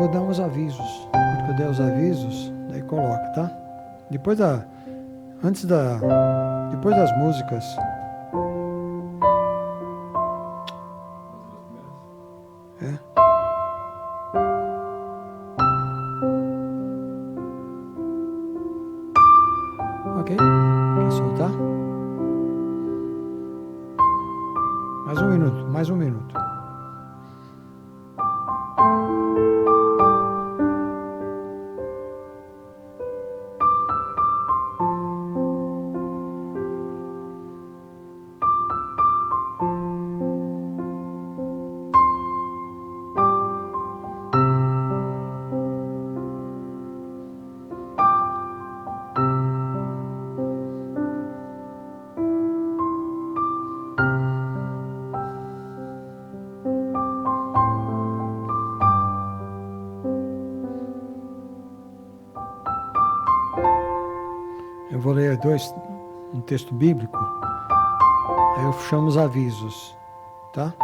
vou dar uns avisos. Quando eu der os avisos, daí coloca, tá? Depois das músicas. É. Ok? Quer soltar? Mais um minuto. Eu vou ler um texto bíblico, aí eu chamo os avisos, tá?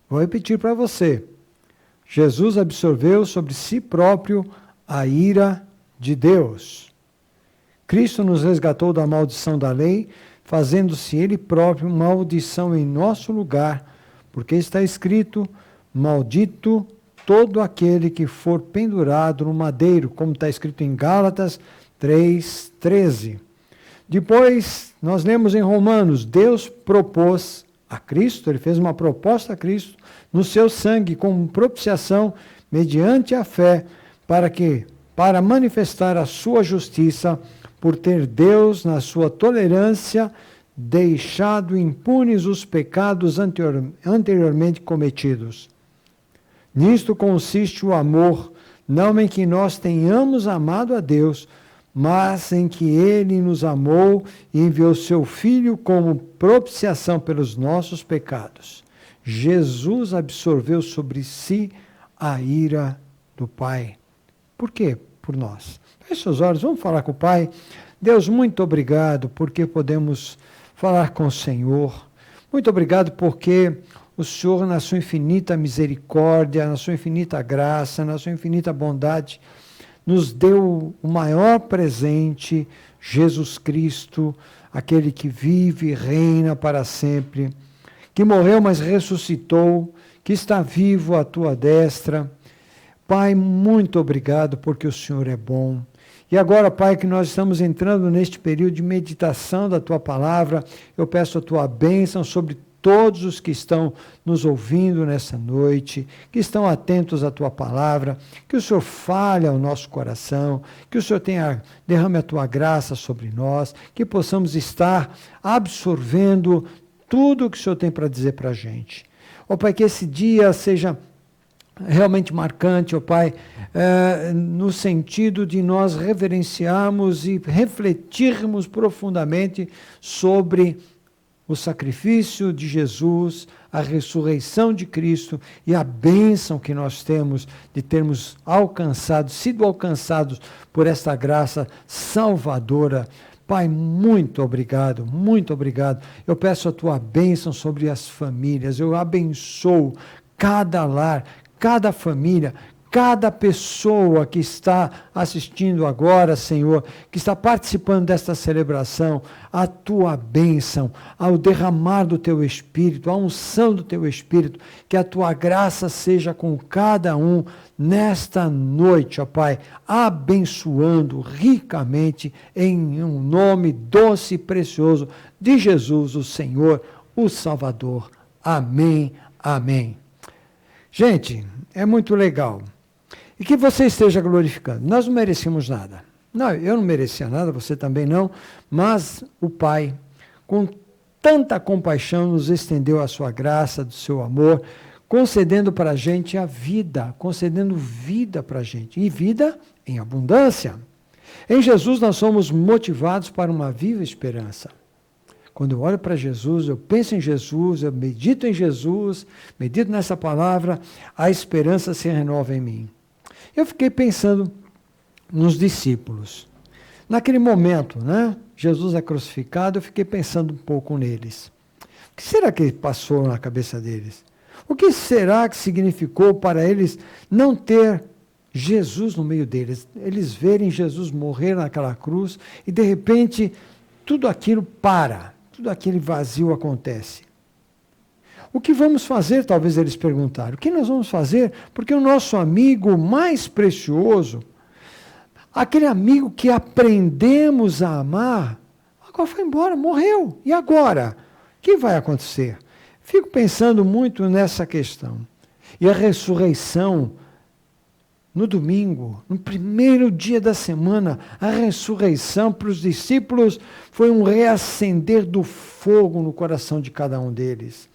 Vou repetir para você. Jesus absorveu sobre si próprio a ira de Deus. Cristo nos resgatou da maldição da lei, fazendo-se Ele próprio maldição em nosso lugar, porque está escrito, maldito todo aquele que for pendurado no madeiro, como está escrito em Gálatas 3:13. Depois, nós lemos em Romanos, Deus propôs a Cristo, Ele fez uma proposta a Cristo, no seu sangue, como propiciação, mediante a fé, para manifestar a sua justiça, por ter Deus, na sua tolerância, deixado impunes os pecados anteriormente cometidos. Nisto consiste o amor, não em que nós tenhamos amado a Deus, mas em que Ele nos amou e enviou seu Filho como propiciação pelos nossos pecados. Jesus absorveu sobre si a ira do Pai. Por quê? Por nós. Feche seus olhos, vamos falar com o Pai. Deus, muito obrigado porque podemos falar com o Senhor. Muito obrigado porque o Senhor, na sua infinita misericórdia, na sua infinita graça, na sua infinita bondade, nos deu o maior presente, Jesus Cristo, aquele que vive e reina para sempre, que morreu, mas ressuscitou, que está vivo à tua destra. Pai, muito obrigado, porque o Senhor é bom. E agora, Pai, que nós estamos entrando neste período de meditação da tua palavra, eu peço a tua bênção sobre todos os que estão nos ouvindo nessa noite, que estão atentos à tua palavra, que o Senhor fale ao nosso coração, que o Senhor derrame a tua graça sobre nós, que possamos estar absorvendo tudo o que o Senhor tem para dizer para a gente. Ó Pai, que esse dia seja realmente marcante, ó Pai, no sentido de nós reverenciarmos e refletirmos profundamente sobre o sacrifício de Jesus, a ressurreição de Cristo e a bênção que nós temos de termos sido alcançados por esta graça salvadora. Pai, muito obrigado, muito obrigado. Eu peço a tua bênção sobre as famílias, eu abençoo cada lar, cada família, cada pessoa que está assistindo agora, Senhor, que está participando desta celebração, a tua bênção, ao derramar do teu Espírito, a unção do teu Espírito, que a tua graça seja com cada um nesta noite, ó Pai, abençoando ricamente em um nome doce e precioso de Jesus, o Senhor, o Salvador. Amém, amém. Gente, é muito legal. E que você esteja glorificando. Nós não merecíamos nada. Não, eu não merecia nada, você também não, mas o Pai, com tanta compaixão, nos estendeu a sua graça, do seu amor, concedendo para a gente a vida, concedendo vida para a gente, e vida em abundância. Em Jesus nós somos motivados para uma viva esperança. Quando eu olho para Jesus, eu penso em Jesus, eu medito em Jesus, medito nessa palavra, a esperança se renova em mim. Eu fiquei pensando nos discípulos. Naquele momento, né, Jesus é crucificado, eu fiquei pensando um pouco neles. O que será que passou na cabeça deles? O que será que significou para eles não ter Jesus no meio deles? Eles verem Jesus morrer naquela cruz e, de repente, tudo aquilo para, tudo aquele vazio acontece. O que vamos fazer, talvez eles perguntaram. O que nós vamos fazer? Porque o nosso amigo mais precioso, aquele amigo que aprendemos a amar, agora foi embora, morreu. E agora? O que vai acontecer? Fico pensando muito nessa questão. E a ressurreição, no domingo, no primeiro dia da semana, a ressurreição para os discípulos foi um reacender do fogo no coração de cada um deles.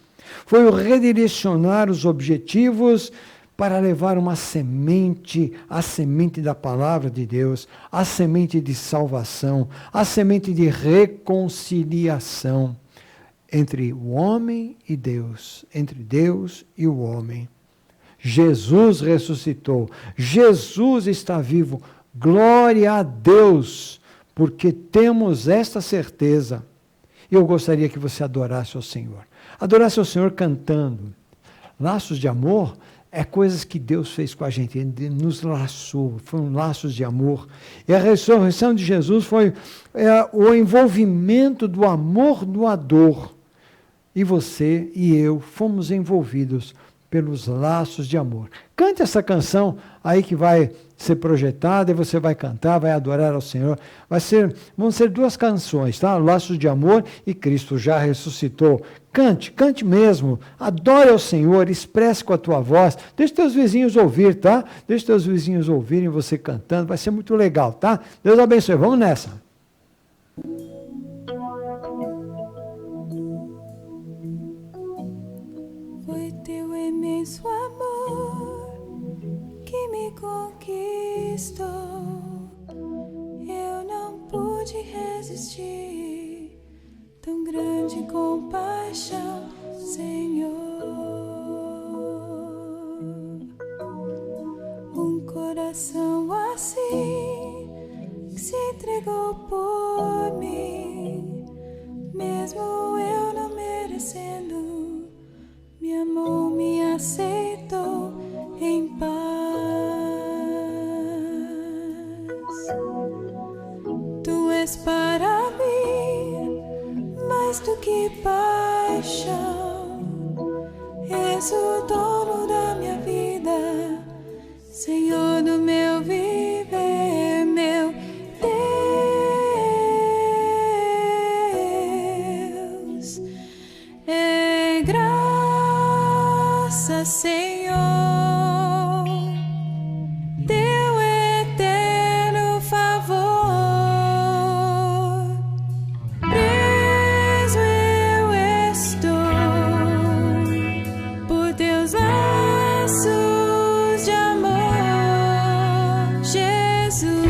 Foi o redirecionar os objetivos para levar uma semente, a semente da palavra de Deus, a semente de salvação, a semente de reconciliação entre o homem e Deus, entre Deus e o homem. Jesus ressuscitou, Jesus está vivo, glória a Deus, porque temos esta certeza. Eu gostaria que você adorasse ao Senhor. Adorasse ao Senhor cantando. Laços de amor é coisas que Deus fez com a gente. Ele nos laçou, foram laços de amor. E a ressurreição de Jesus foi o envolvimento do amor doador. E você e eu fomos envolvidos pelos laços de amor. Cante essa canção aí que vai ser projetada e você vai cantar, vai adorar ao Senhor. Vão ser duas canções, tá? Laços de amor e Cristo já ressuscitou. Cante, cante mesmo. Adore ao Senhor, expresse com a tua voz. Deixa teus vizinhos ouvir, tá? Deixa teus vizinhos ouvirem você cantando, vai ser muito legal, tá? Deus abençoe. Vamos nessa. Foi teu imenso amor que me conquistou. Eu não pude resistir. Tão grande compaixão, Senhor. Um coração assim que se entregou por mim, mesmo eu não merecendo. Me amou, me aceitou em paz. Tu és para mim mais do que paixão. És o dono da minha vida, Senhor do meu viver, meu Deus. É graça, Senhor, teu eterno favor. Preso eu estou por teus laços de amor, Jesus.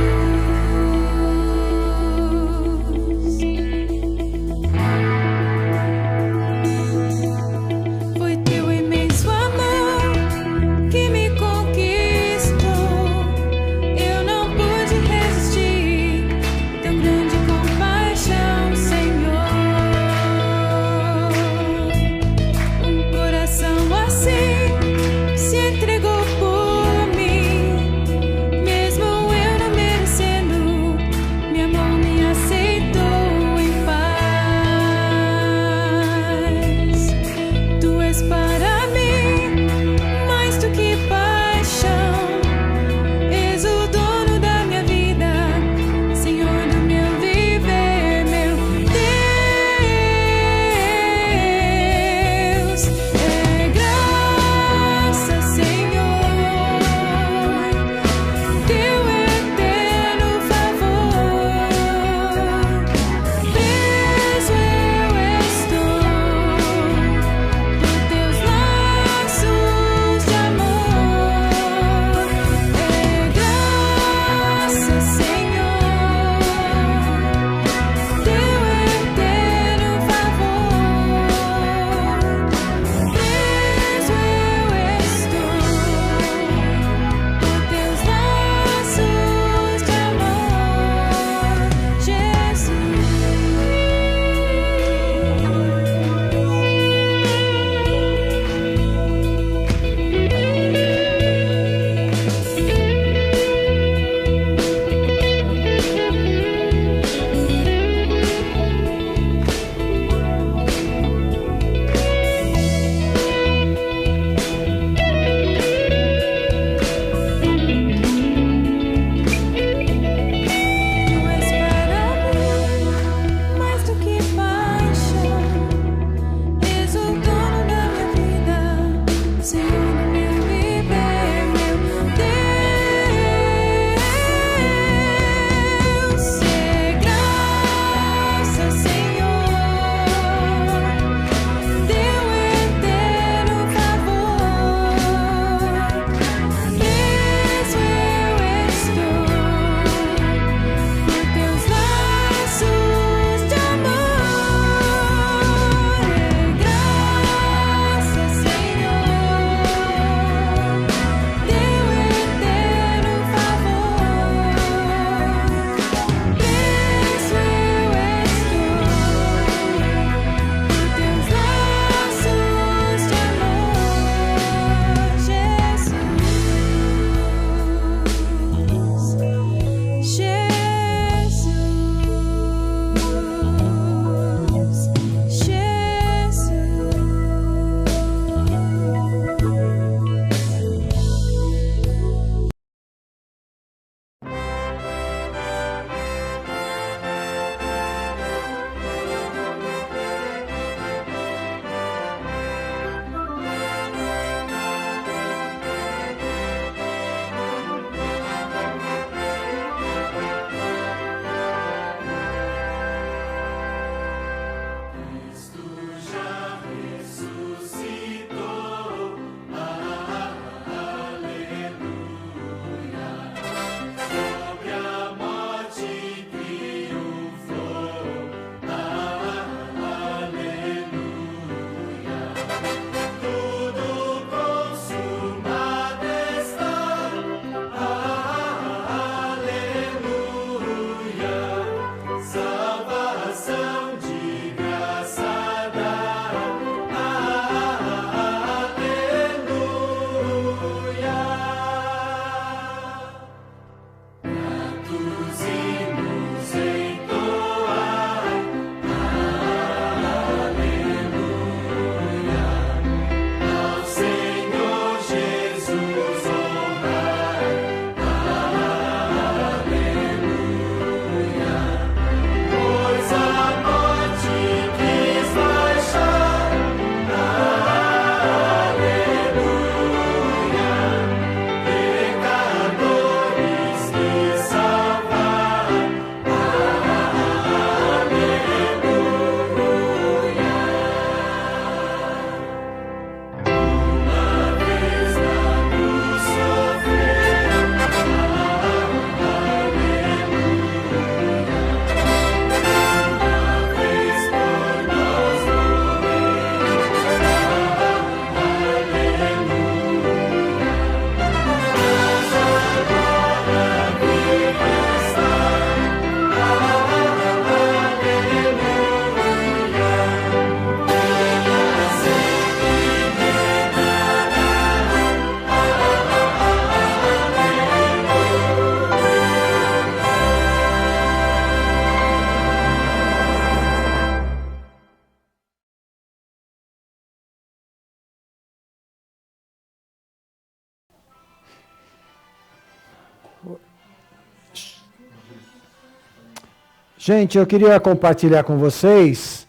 Gente, eu queria compartilhar com vocês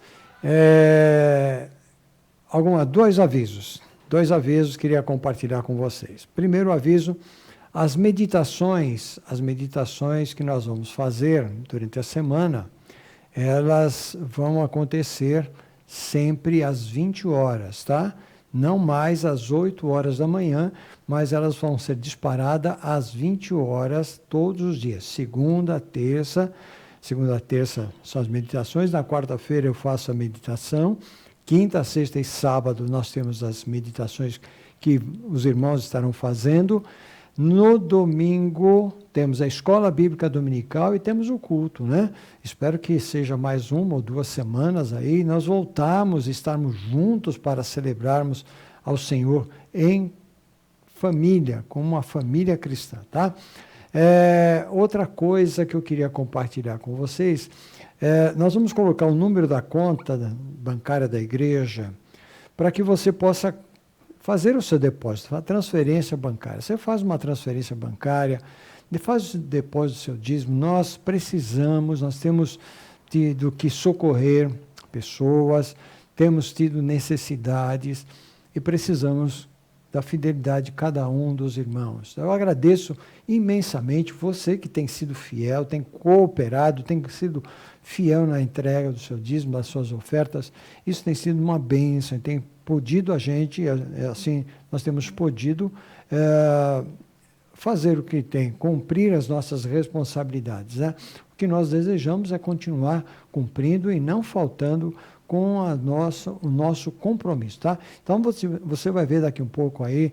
dois avisos. Dois avisos queria compartilhar com vocês. Primeiro aviso, as meditações que nós vamos fazer durante a semana, elas vão acontecer sempre às 20 horas, tá? Não mais às 8 horas da manhã, mas elas vão ser disparadas às 20 horas todos os dias. Segunda, terça são as meditações, na quarta-feira eu faço a meditação, quinta, sexta e sábado nós temos as meditações que os irmãos estarão fazendo. No domingo temos a escola bíblica dominical e temos o culto, né? Espero que seja mais 1 ou 2 semanas aí, nós voltarmos, estarmos juntos para celebrarmos ao Senhor em família, como uma família cristã, tá? Outra coisa que eu queria compartilhar com vocês, nós vamos colocar o número da conta bancária da igreja para que você possa fazer o seu depósito, a transferência bancária. Você faz uma transferência bancária, faz o depósito do seu dízimo. Nós temos tido que socorrer pessoas, temos tido necessidades e precisamos da fidelidade de cada um dos irmãos. Eu agradeço imensamente você que tem sido fiel, tem cooperado, tem sido fiel na entrega do seu dízimo, das suas ofertas. Isso tem sido uma bênção, tem podido a gente, assim, nós temos podido fazer o que tem, cumprir as nossas responsabilidades, né? O que nós desejamos é continuar cumprindo e não faltando com o nosso compromisso, tá? Então, você vai ver daqui um pouco aí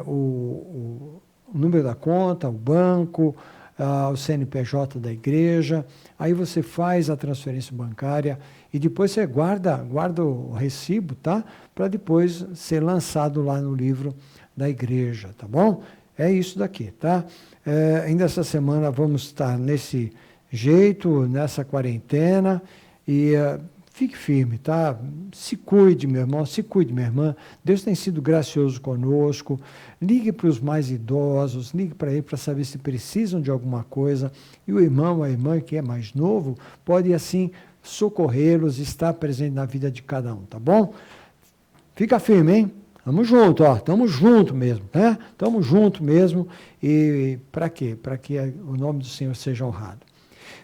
o número da conta, o banco, o CNPJ da igreja, aí você faz a transferência bancária e depois você guarda o recibo, tá? Para depois ser lançado lá no livro da igreja, tá bom? É isso daqui, tá? Ainda essa semana vamos estar nesse jeito, nessa quarentena, e fique firme, tá? Se cuide, meu irmão, se cuide, minha irmã. Deus tem sido gracioso conosco. Ligue para os mais idosos, ligue para ele para saber se precisam de alguma coisa. E o irmão, a irmã que é mais novo, pode assim socorrê-los, estar presente na vida de cada um, tá bom? Fica firme, hein? Tamo junto, ó, tamo junto mesmo, né? Tamo junto mesmo. E para quê? Para que o nome do Senhor seja honrado.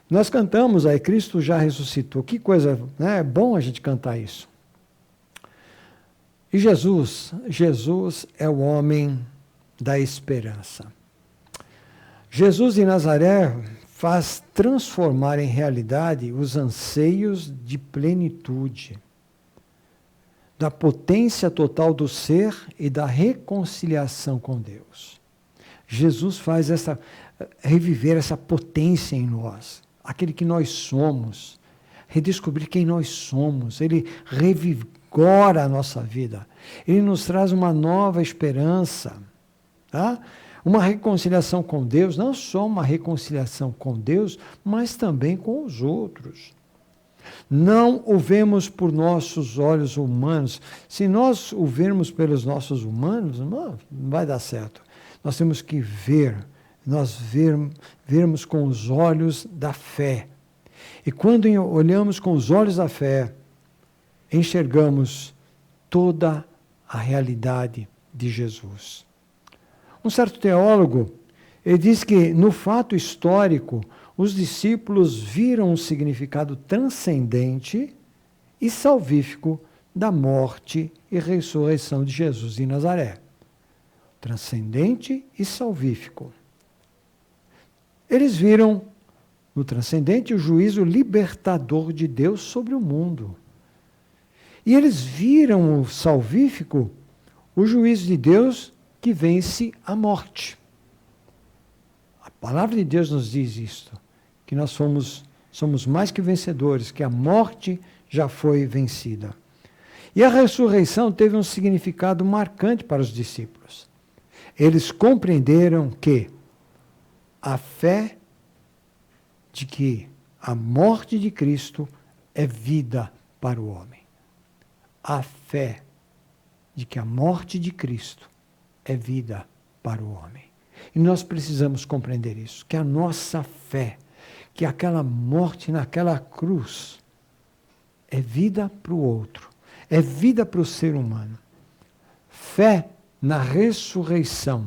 Nós cantamos aí, Cristo já ressuscitou. Que coisa, né? É bom a gente cantar isso. E Jesus é o homem da esperança. Jesus de Nazaré faz transformar em realidade os anseios de plenitude, da potência total do ser e da reconciliação com Deus. Jesus faz reviver essa potência em nós, aquele que nós somos, redescobrir quem nós somos. Ele revigora a nossa vida, ele nos traz uma nova esperança, tá? Uma reconciliação com Deus, não só uma reconciliação com Deus, mas também com os outros. Não o vemos por nossos olhos humanos. Se nós o vermos pelos nossos humanos, não vai dar certo. Nós temos que vermos com os olhos da fé. E quando olhamos com os olhos da fé, enxergamos toda a realidade de Jesus. Um certo teólogo, ele diz que no fato histórico, os discípulos viram um significado transcendente e salvífico da morte e ressurreição de Jesus de Nazaré. Transcendente e salvífico. Eles viram no transcendente o juízo libertador de Deus sobre o mundo. E eles viram o salvífico, o juízo de Deus que vence a morte. A palavra de Deus nos diz isto, que nós somos mais que vencedores, que a morte já foi vencida. E a ressurreição teve um significado marcante para os discípulos. Eles compreenderam que a fé de que a morte de Cristo é vida para o homem. A fé de que a morte de Cristo é vida para o homem. E nós precisamos compreender isso, que a nossa fé, que aquela morte naquela cruz é vida para o outro, é vida para o ser humano. Fé na ressurreição.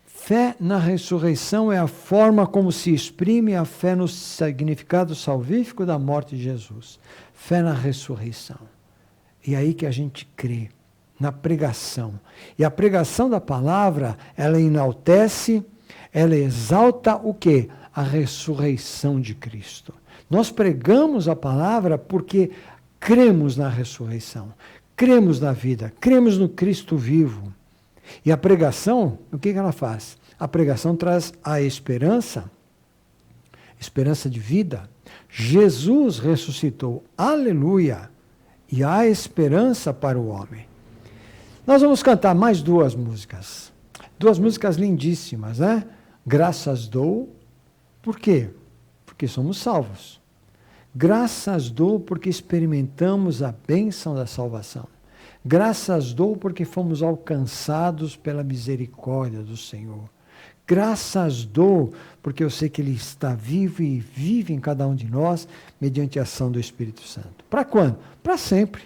Fé na ressurreição é a forma como se exprime a fé no significado salvífico da morte de Jesus. Fé na ressurreição. E aí que a gente crê, na pregação. E a pregação da palavra, ela enaltece, ela exalta o quê? A ressurreição de Cristo. Nós pregamos a palavra porque cremos na ressurreição, cremos na vida, cremos no Cristo vivo. E a pregação, o que ela faz? A pregação traz a esperança de vida. Jesus ressuscitou, aleluia, e há esperança para o homem. Nós vamos cantar mais duas músicas lindíssimas, né? Graças dou, por quê? Porque somos salvos. Graças dou porque experimentamos a bênção da salvação. Graças dou porque fomos alcançados pela misericórdia do Senhor. Graças dou porque eu sei que Ele está vivo e vive em cada um de nós mediante a ação do Espírito Santo. Para quando? Para sempre.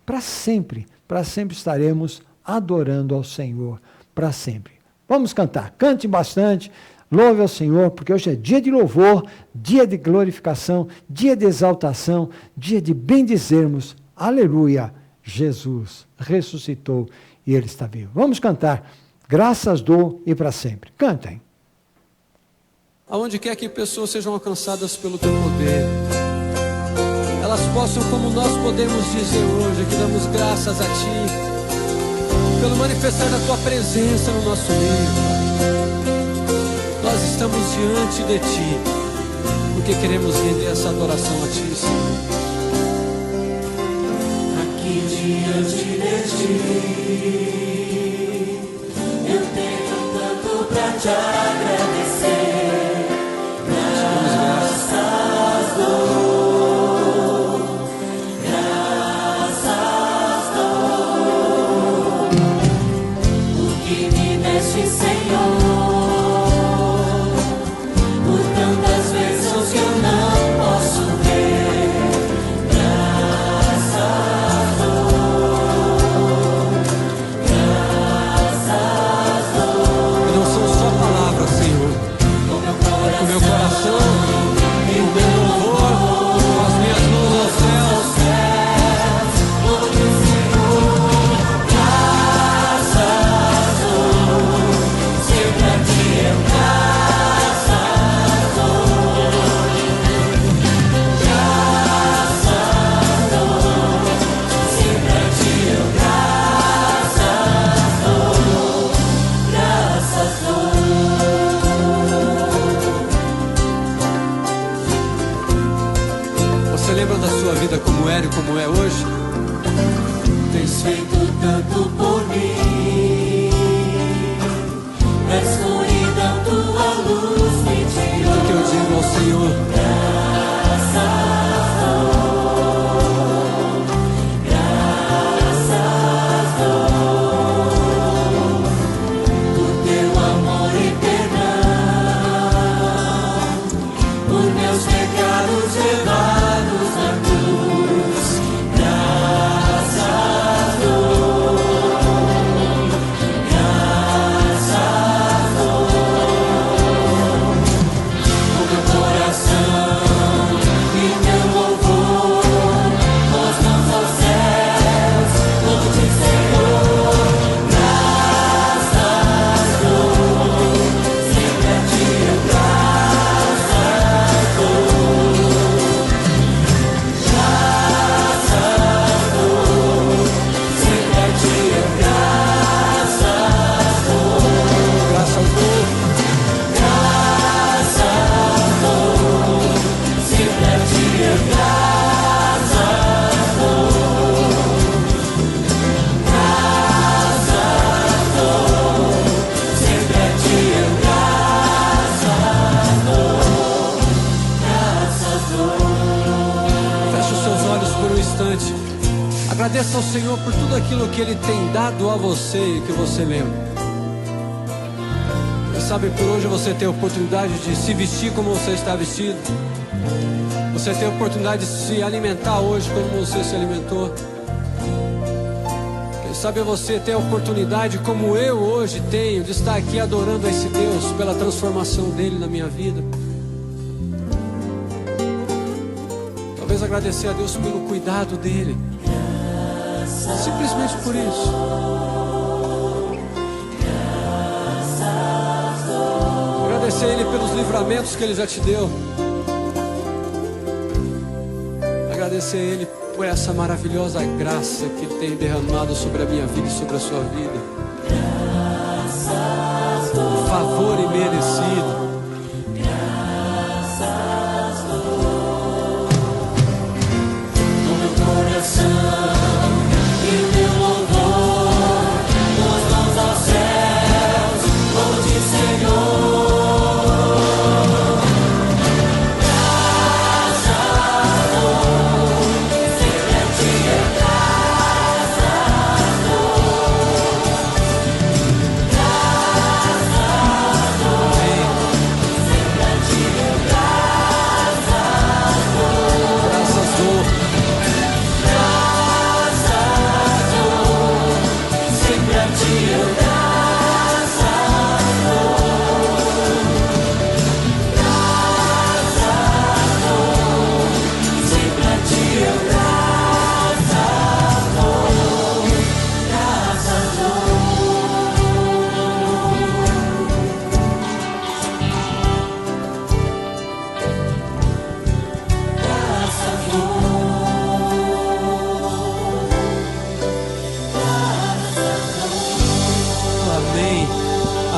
Para sempre. Para sempre estaremos adorando ao Senhor. Para sempre. Vamos cantar. Cante bastante. Louve ao Senhor, porque hoje é dia de louvor, dia de glorificação, dia de exaltação, dia de bendizermos. Aleluia. Jesus ressuscitou e Ele está vivo. Vamos cantar. Graças dou e para sempre. Cantem. Aonde quer que pessoas sejam alcançadas pelo Teu poder, elas possam, como nós podemos dizer hoje, que damos graças a Ti, pelo manifestar da Tua presença no nosso meio, Pai. Nós estamos diante de Ti, porque queremos render essa adoração a Ti, Senhor. Aqui diante de Ti, eu tenho tanto pra Te agradecer. Graças dou, graças dou, o que me deste, Senhor, por tantas bênçãos que eu não posso ver. Graças dou, graças dou. Que não são só palavras, Senhor, com meu coração, e o meu louvor, com as minhas mãos aos céus. Você lembra da sua vida como era e como é hoje? Tens feito tanto por mim, na escuridão tua luz me tirou. O que eu digo ao Senhor? Graças dou, graças dou, por teu amor e perdão, por meus pecados levados na cruz. Graças dou, graças dou, com meu coração e teu louvor, com as mãos aos céus, louve, Senhor. Graças dou, sempre a Ti eu graças dou. Graças dou, sempre a Ti eu graças dou. Graças dou. Graças dou, sempre a Ti eu graças dou. Graças dou, sempre a Ti eu graças dou. Graças dou. Feche os seus olhos por um instante. Agradeça ao Senhor por tudo aquilo que Ele tem dado a você e que você lembra. Sabe, por hoje você tem a oportunidade de se vestir como você está vestido. Você tem a oportunidade de se alimentar hoje como você se alimentou. Quem sabe você tem a oportunidade, como eu hoje tenho, de estar aqui adorando a esse Deus pela transformação dele na minha vida. Talvez agradecer a Deus pelo cuidado dele. Simplesmente por isso. Agradecer a Ele pelos livramentos que Ele já te deu. Agradecer a Ele por essa maravilhosa graça que Ele tem derramado sobre a minha vida e sobre a sua vida. Favor imerecido. O meu coração e o meu louvor, tuas mãos aos céus, louve-te, Senhor.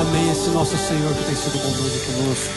Amém, esse nosso Senhor que tem sido bondoso conosco.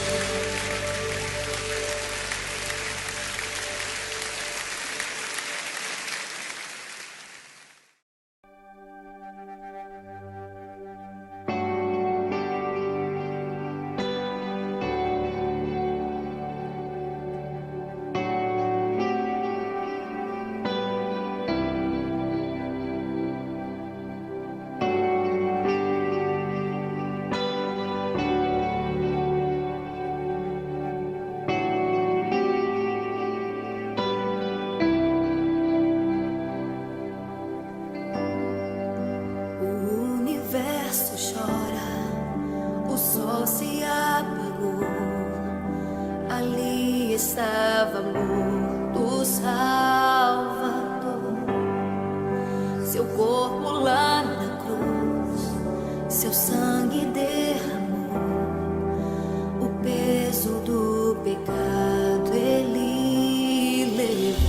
Estava morto o Salvador, seu corpo lá na cruz, seu sangue derramou, o peso do pecado ele levou.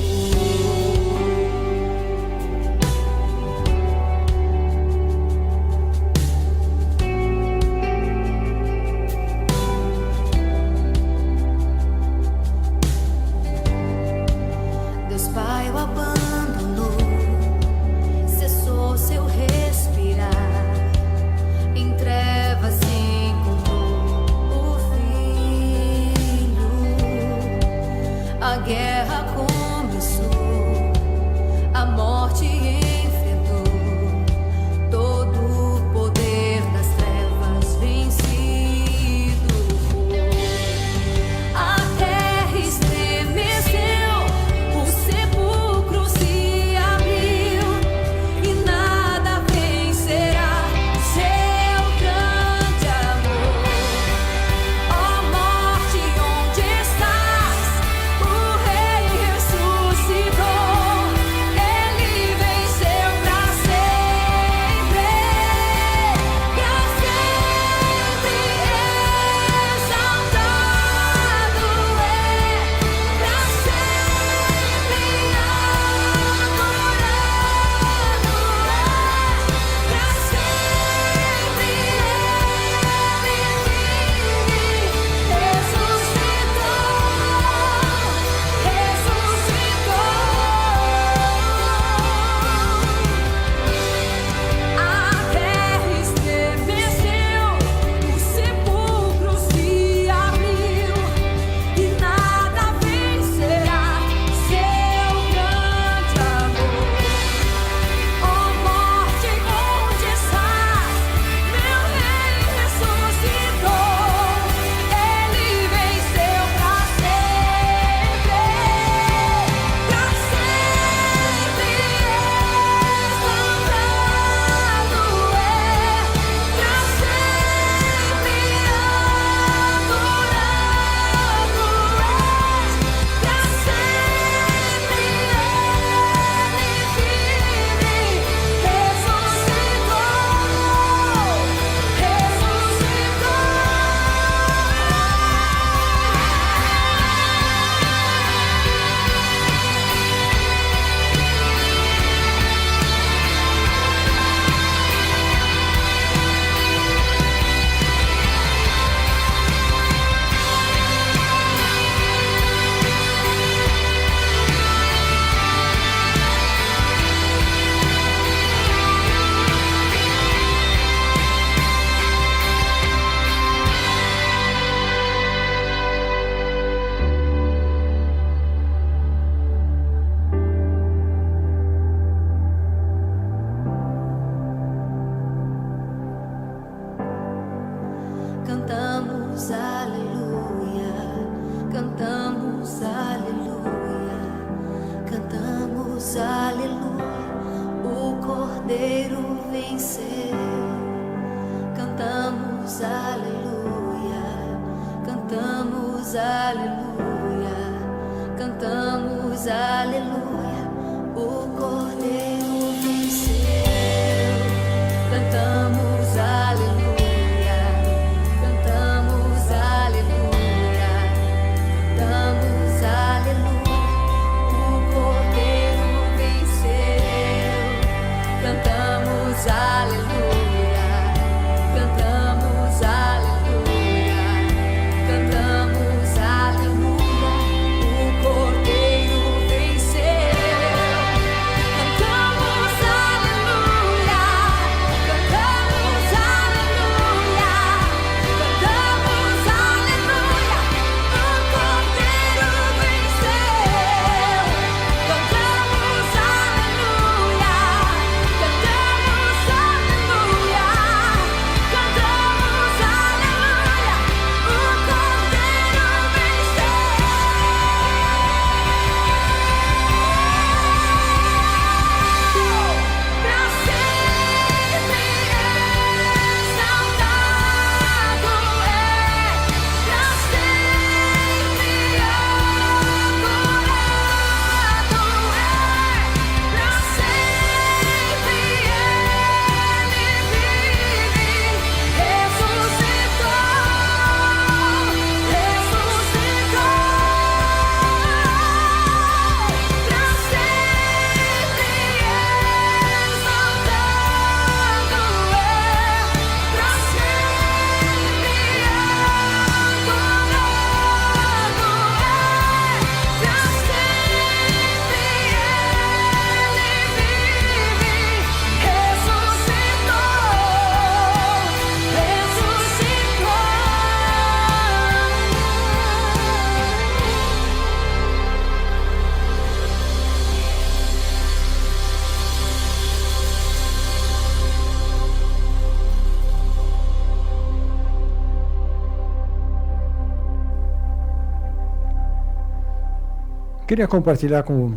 Queria compartilhar com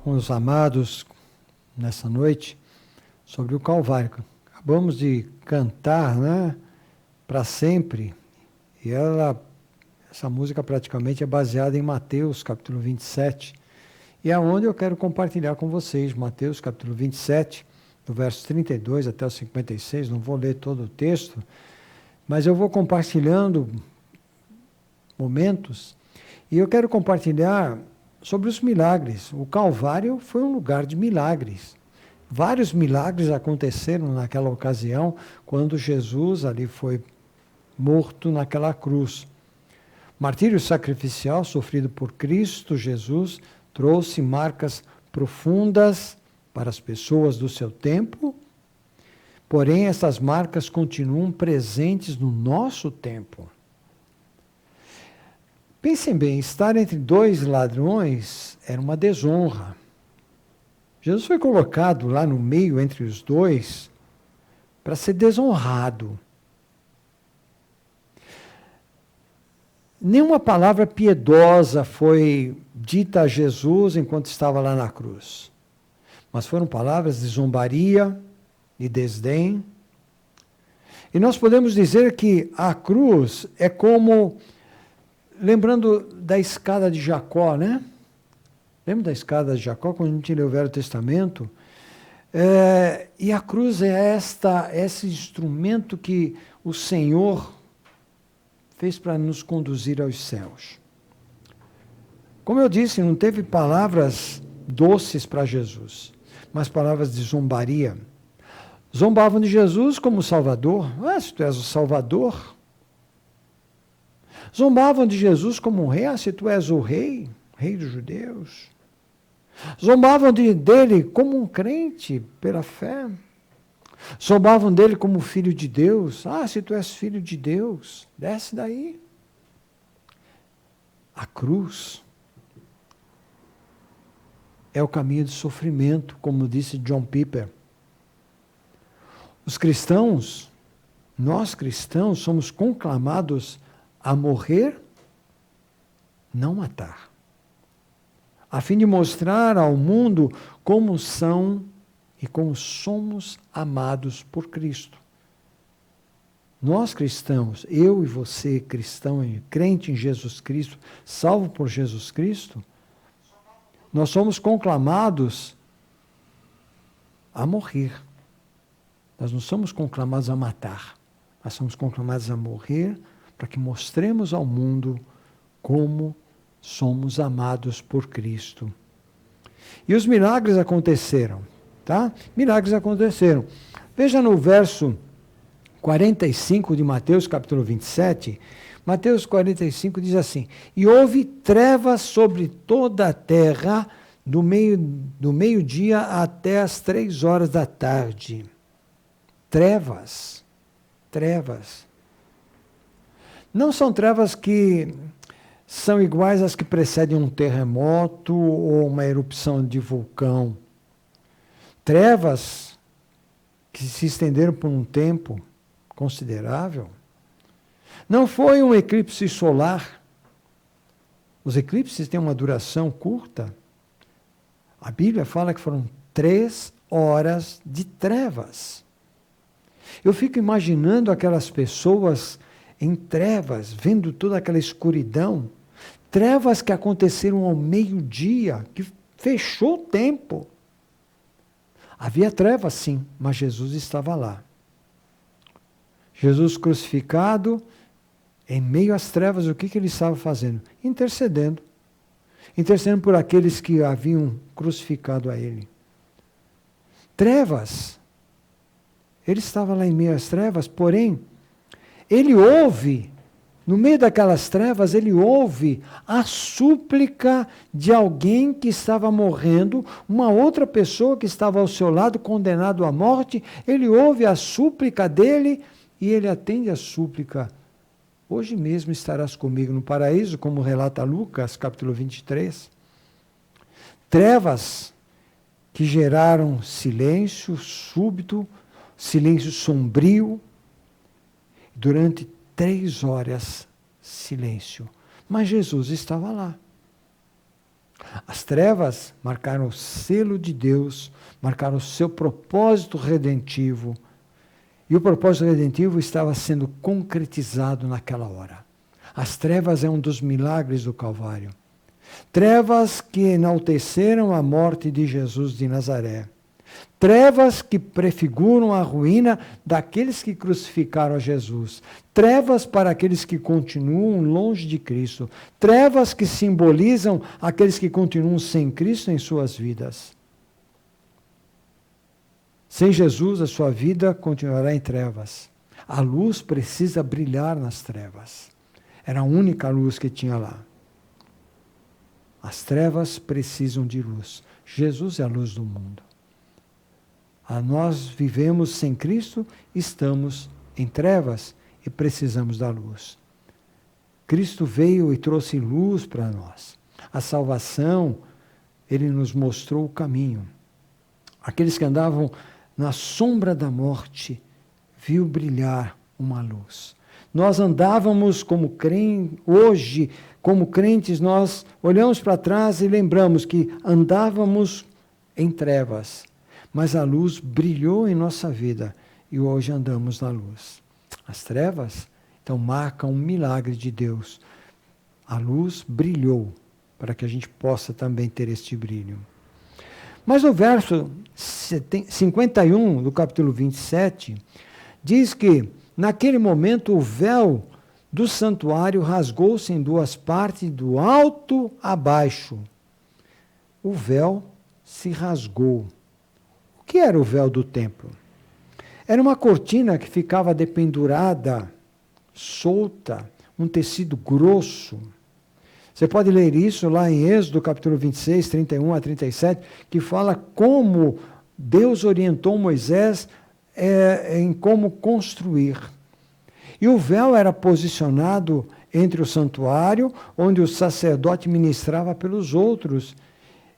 os amados nessa noite sobre o Calvário. Acabamos de cantar, né? Para sempre. E essa música praticamente é baseada em Mateus, capítulo 27. E é onde eu quero compartilhar com vocês, Mateus, capítulo 27, do verso 32 até o 56. Não vou ler todo o texto, mas eu vou compartilhando momentos. E eu quero compartilhar sobre os milagres. O Calvário foi um lugar de milagres. Vários milagres aconteceram naquela ocasião, quando Jesus ali foi morto naquela cruz. Martírio sacrificial sofrido por Cristo Jesus trouxe marcas profundas para as pessoas do seu tempo, porém essas marcas continuam presentes no nosso tempo. Pensem bem, estar entre dois ladrões era uma desonra. Jesus foi colocado lá no meio entre os dois para ser desonrado. Nenhuma palavra piedosa foi dita a Jesus enquanto estava lá na cruz. Mas foram palavras de zombaria e desdém. E nós podemos dizer que a cruz é como, lembrando da escada de Jacó, né? Lembra da escada de Jacó, quando a gente lê o Velho Testamento? E a cruz é esse instrumento que o Senhor fez para nos conduzir aos céus. Como eu disse, não teve palavras doces para Jesus, mas palavras de zombaria. Zombavam de Jesus como Salvador. Se tu és o Salvador. Zombavam de Jesus como um rei. Se tu és o rei dos judeus. Zombavam dele como um crente pela fé. Zombavam dele como filho de Deus. Se tu és filho de Deus, desce daí. A cruz é o caminho de sofrimento, como disse John Piper. Os cristãos, nós cristãos, somos conclamados a morrer, não matar, a fim de mostrar ao mundo como são e como somos amados por Cristo. Nós cristãos, eu e você cristão, crente em Jesus Cristo, salvo por Jesus Cristo, nós somos conclamados a morrer. Nós não somos conclamados a matar, nós somos conclamados a morrer para que mostremos ao mundo como somos amados por Cristo. E os milagres aconteceram, tá? Milagres aconteceram. Veja no verso 45 de Mateus, capítulo 27, Mateus 45 diz assim: e houve trevas sobre toda a terra, do meio-dia até as 3 horas da tarde. Trevas. Não são trevas que são iguais às que precedem um terremoto ou uma erupção de vulcão. Trevas que se estenderam por um tempo considerável. Não foi um eclipse solar. Os eclipses têm uma duração curta. A Bíblia fala que foram 3 horas de trevas. Eu fico imaginando aquelas pessoas em trevas, vendo toda aquela escuridão. Trevas que aconteceram ao meio-dia, que fechou o tempo. Havia trevas, sim, mas Jesus estava lá. Jesus crucificado, em meio às trevas, o que ele estava fazendo? Intercedendo. Intercedendo por aqueles que haviam crucificado a ele. Trevas. Ele estava lá em meio às trevas, porém, ele ouve, no meio daquelas trevas, ele ouve a súplica de alguém que estava morrendo, uma outra pessoa que estava ao seu lado, condenado à morte. Ele ouve a súplica dele e ele atende a súplica. Hoje mesmo estarás comigo no paraíso, como relata Lucas, capítulo 23. Trevas que geraram silêncio súbito, silêncio sombrio. Durante 3 horas, silêncio. Mas Jesus estava lá. As trevas marcaram o selo de Deus, marcaram o seu propósito redentivo. E o propósito redentivo estava sendo concretizado naquela hora. As trevas é um dos milagres do Calvário. Trevas que enalteceram a morte de Jesus de Nazaré. Trevas que prefiguram a ruína daqueles que crucificaram a Jesus. Trevas para aqueles que continuam longe de Cristo. Trevas que simbolizam aqueles que continuam sem Cristo em suas vidas. Sem Jesus, a sua vida continuará em trevas. A luz precisa brilhar nas trevas. Era a única luz que tinha lá. As trevas precisam de luz. Jesus é a luz do mundo. Nós vivemos sem Cristo, estamos em trevas e precisamos da luz. Cristo veio e trouxe luz para nós. A salvação, Ele nos mostrou o caminho. Aqueles que andavam na sombra da morte, viu brilhar uma luz. Nós andávamos como crentes, hoje, como crentes, nós olhamos para trás e lembramos que andávamos em trevas. Mas a luz brilhou em nossa vida e hoje andamos na luz. As trevas, então, marcam um milagre de Deus. A luz brilhou para que a gente possa também ter este brilho. Mas o verso 51 do capítulo 27 diz que, naquele momento, o véu do santuário rasgou-se em duas partes, do alto a baixo. O véu se rasgou. O que era o véu do templo? Era uma cortina que ficava dependurada, solta, um tecido grosso. Você pode ler isso lá em Êxodo, capítulo 26, 31 a 37, que fala como Deus orientou Moisés em como construir. E o véu era posicionado entre o santuário, onde o sacerdote ministrava pelos outros,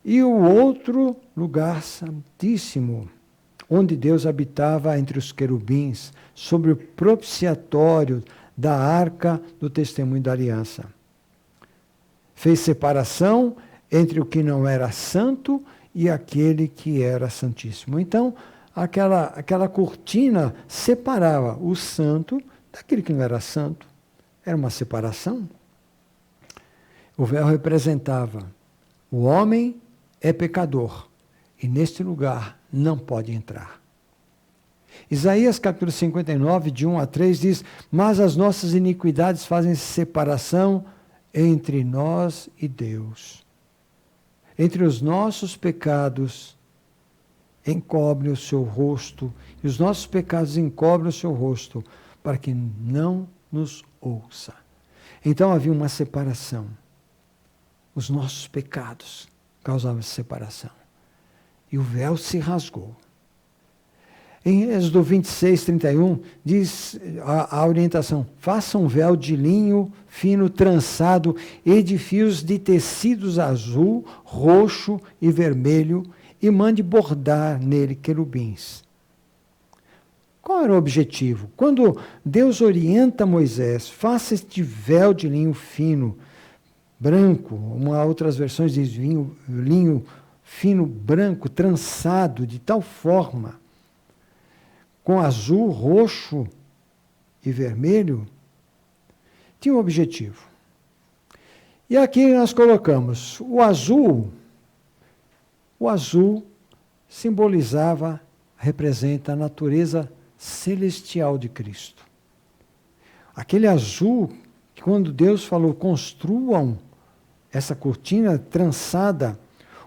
e o outro lugar santíssimo, onde Deus habitava entre os querubins, sobre o propiciatório da arca do testemunho da aliança. Fez separação entre o que não era santo e aquele que era santíssimo. Então, aquela cortina separava o santo daquele que não era santo. Era uma separação. O véu representava o homem é pecador e neste lugar não pode entrar. Isaías capítulo 59, de 1 a 3 diz: mas as nossas iniquidades fazem separação entre nós e Deus. Entre os nossos pecados encobre o seu rosto, e os nossos pecados encobrem o seu rosto, para que não nos ouça. Então havia uma separação. Os nossos pecados causavam separação. E o véu se rasgou. Em Êxodo 26, 31, diz a orientação: faça um véu de linho fino trançado e de fios de tecidos azul, roxo e vermelho, e mande bordar nele querubins. Qual era o objetivo? Quando Deus orienta Moisés, faça este véu de linho fino, branco, outras versões diz linho fino branco, trançado de tal forma, com azul, roxo e vermelho, tinha um objetivo. E aqui nós colocamos o azul. O azul simbolizava, representa a natureza celestial de Cristo. Aquele azul, que quando Deus falou, construam essa cortina trançada,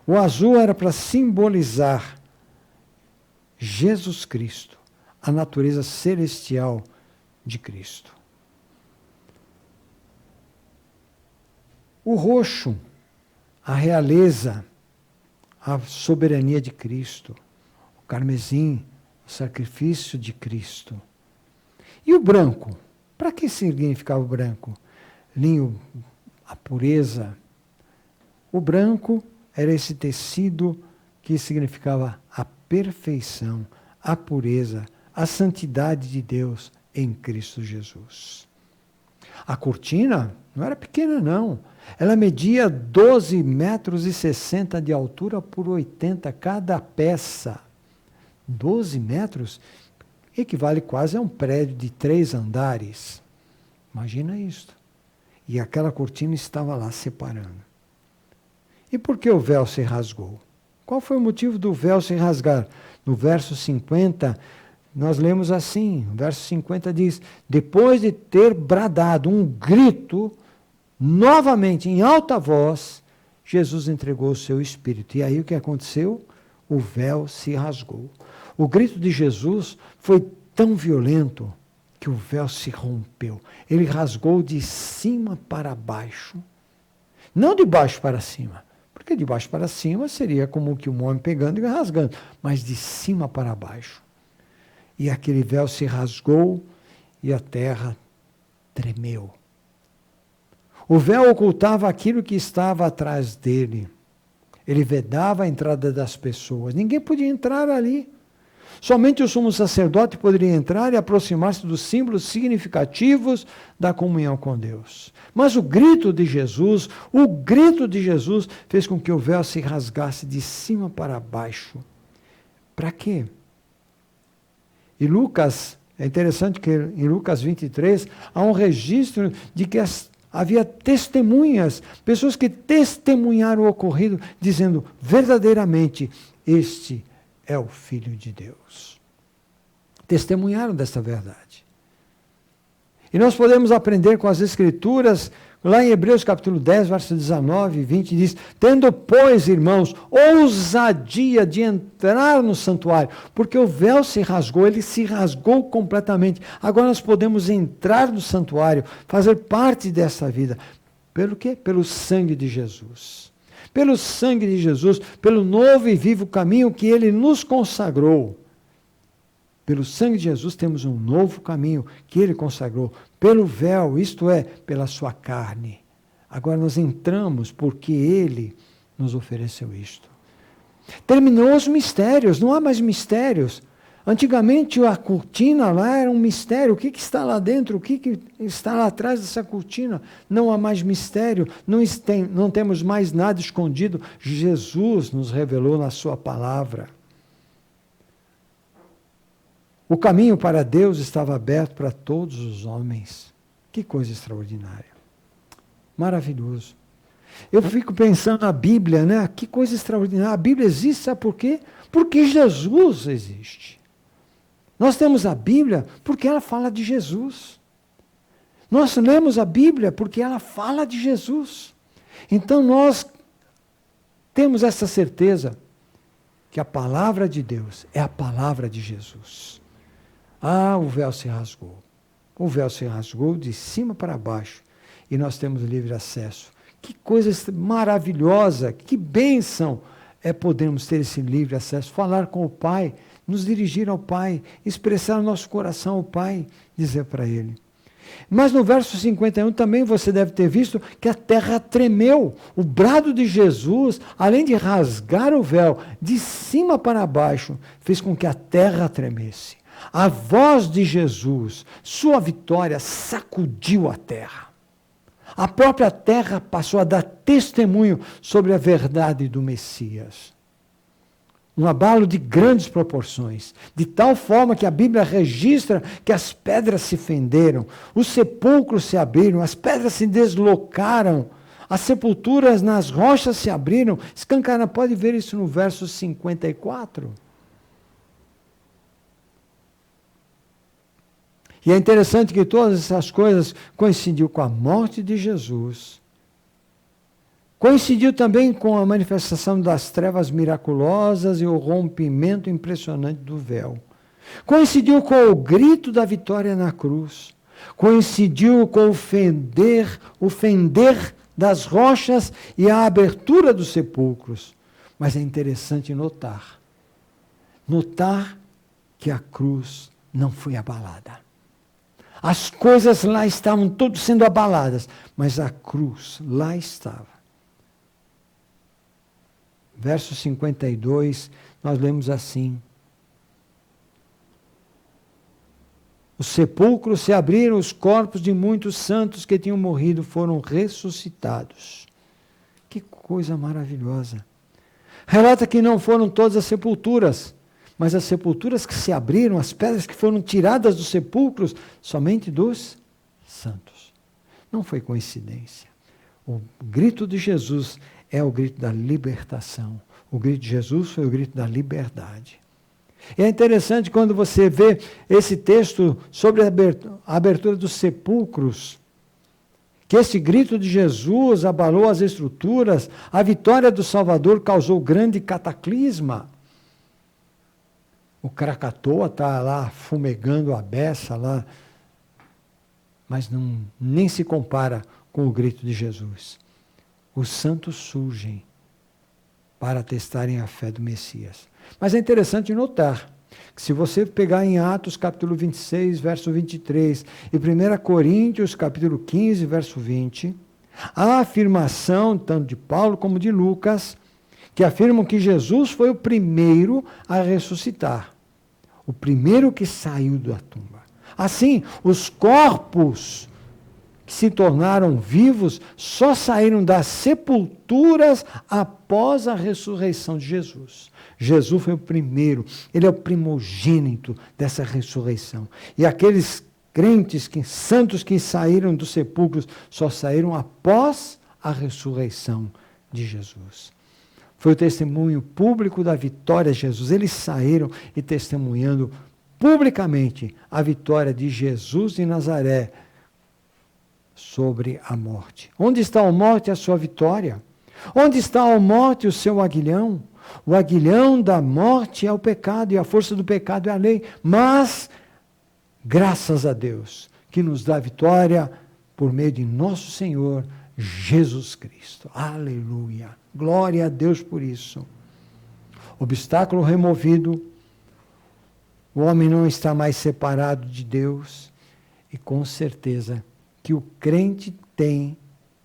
o azul era para simbolizar Jesus Cristo, a natureza celestial de Cristo. O roxo, a realeza, a soberania de Cristo. O carmesim, o sacrifício de Cristo. E o branco? Para que significava o branco? Linho, a pureza. O branco era esse tecido que significava a perfeição, a pureza, a santidade de Deus em Cristo Jesus. A cortina não era pequena, não. Ela media 12,60 metros de altura por 80 cada peça. 12 metros equivale quase a um prédio de 3 andares. Imagina isso. E aquela cortina estava lá separando. E por que o véu se rasgou? Qual foi o motivo do véu se rasgar? No verso 50, nós lemos assim, o verso 50 diz, depois de ter bradado um grito, novamente, em alta voz, Jesus entregou o seu Espírito. E aí o que aconteceu? O véu se rasgou. O grito de Jesus foi tão violento que o véu se rompeu. Ele rasgou de cima para baixo. Não de baixo para cima. Porque de baixo para cima seria como que um homem pegando e rasgando. Mas de cima para baixo. E aquele véu se rasgou e a terra tremeu. O véu ocultava aquilo que estava atrás dele. Ele vedava a entrada das pessoas. Ninguém podia entrar ali. Somente o sumo sacerdote poderia entrar e aproximar-se dos símbolos significativos da comunhão com Deus. Mas o grito de Jesus fez com que o véu se rasgasse de cima para baixo. Para quê? E Lucas, é interessante que em Lucas 23, há um registro de que havia testemunhas, pessoas que testemunharam o ocorrido, dizendo, verdadeiramente, este é o Filho de Deus. Testemunharam desta verdade. E nós podemos aprender com as Escrituras, lá em Hebreus capítulo 10, verso 19 e 20, diz, tendo, pois, irmãos, ousadia de entrar no santuário, porque o véu se rasgou, ele se rasgou completamente. Agora nós podemos entrar no santuário, fazer parte dessa vida. Pelo quê? Pelo sangue de Jesus. Pelo sangue de Jesus, pelo novo e vivo caminho que ele nos consagrou. Pelo sangue de Jesus temos um novo caminho que ele consagrou. Pelo véu, isto é, pela sua carne. Agora nós entramos porque ele nos ofereceu isto. Terminou os mistérios, não há mais mistérios. Antigamente a cortina lá era um mistério. O que está lá dentro? O que está lá atrás dessa cortina? Não há mais mistério. Não temos mais nada escondido. Jesus nos revelou na sua palavra. O caminho para Deus estava aberto para todos os homens. Que coisa extraordinária. Maravilhoso. Eu fico pensando na Bíblia, né? Que coisa extraordinária. A Bíblia existe, sabe por quê? Porque Jesus existe. Nós temos a Bíblia porque ela fala de Jesus. Nós lemos a Bíblia porque ela fala de Jesus. Então nós temos essa certeza que a palavra de Deus é a palavra de Jesus. Ah, o véu se rasgou. O véu se rasgou de cima para baixo e nós temos livre acesso. Que coisa maravilhosa, que bênção é podermos ter esse livre acesso, falar com o Pai, nos dirigir ao Pai, expressar o nosso coração ao Pai, dizer para Ele. Mas no verso 51 também você deve ter visto que a terra tremeu. O brado de Jesus, além de rasgar o véu de cima para baixo, fez com que a terra tremesse. A voz de Jesus, sua vitória, sacudiu a terra. A própria terra passou a dar testemunho sobre a verdade do Messias. Um abalo de grandes proporções, de tal forma que a Bíblia registra que as pedras se fenderam, os sepulcros se abriram, as pedras se deslocaram, as sepulturas nas rochas se abriram. Escancara, pode ver isso no verso 54. E é interessante que todas essas coisas coincidiu com a morte de Jesus. Coincidiu também com a manifestação das trevas miraculosas e o rompimento impressionante do véu. Coincidiu com o grito da vitória na cruz. Coincidiu com o fender das rochas e a abertura dos sepulcros. Mas é interessante notar que a cruz não foi abalada. As coisas lá estavam todas sendo abaladas, mas a cruz lá estava. Verso 52, nós lemos assim. Os sepulcros se abriram, os corpos de muitos santos que tinham morrido foram ressuscitados. Que coisa maravilhosa. Relata que não foram todas as sepulturas, mas as sepulturas que se abriram, as pedras que foram tiradas dos sepulcros, somente dos santos. Não foi coincidência. O grito de Jesus é o grito da libertação. O grito de Jesus foi o grito da liberdade. E é interessante quando você vê esse texto sobre a abertura dos sepulcros, que esse grito de Jesus abalou as estruturas, a vitória do Salvador causou grande cataclisma. O Krakatoa está lá fumegando a beça lá, mas nem se compara com o grito de Jesus. Os santos surgem para testarem a fé do Messias. Mas é interessante notar que se você pegar em Atos capítulo 26, verso 23, e 1 Coríntios capítulo 15, verso 20, há a afirmação, tanto de Paulo como de Lucas, que afirmam que Jesus foi o primeiro a ressuscitar, o primeiro que saiu da tumba. Assim, os corpos que se tornaram vivos só saíram das sepulturas após a ressurreição de Jesus. Jesus foi o primeiro, ele é o primogênito dessa ressurreição. E aqueles crentes, santos que saíram dos sepulcros, só saíram após a ressurreição de Jesus. Foi o testemunho público da vitória de Jesus. Eles saíram e testemunhando publicamente a vitória de Jesus de Nazaré sobre a morte. Onde está a morte, a sua vitória? Onde está a morte, o seu aguilhão? O aguilhão da morte é o pecado, e a força do pecado é a lei. Mas, graças a Deus, que nos dá vitória por meio de nosso Senhor Jesus Cristo. Aleluia! Glória a Deus por isso. Obstáculo removido, o homem não está mais separado de Deus, e com certeza que o crente tem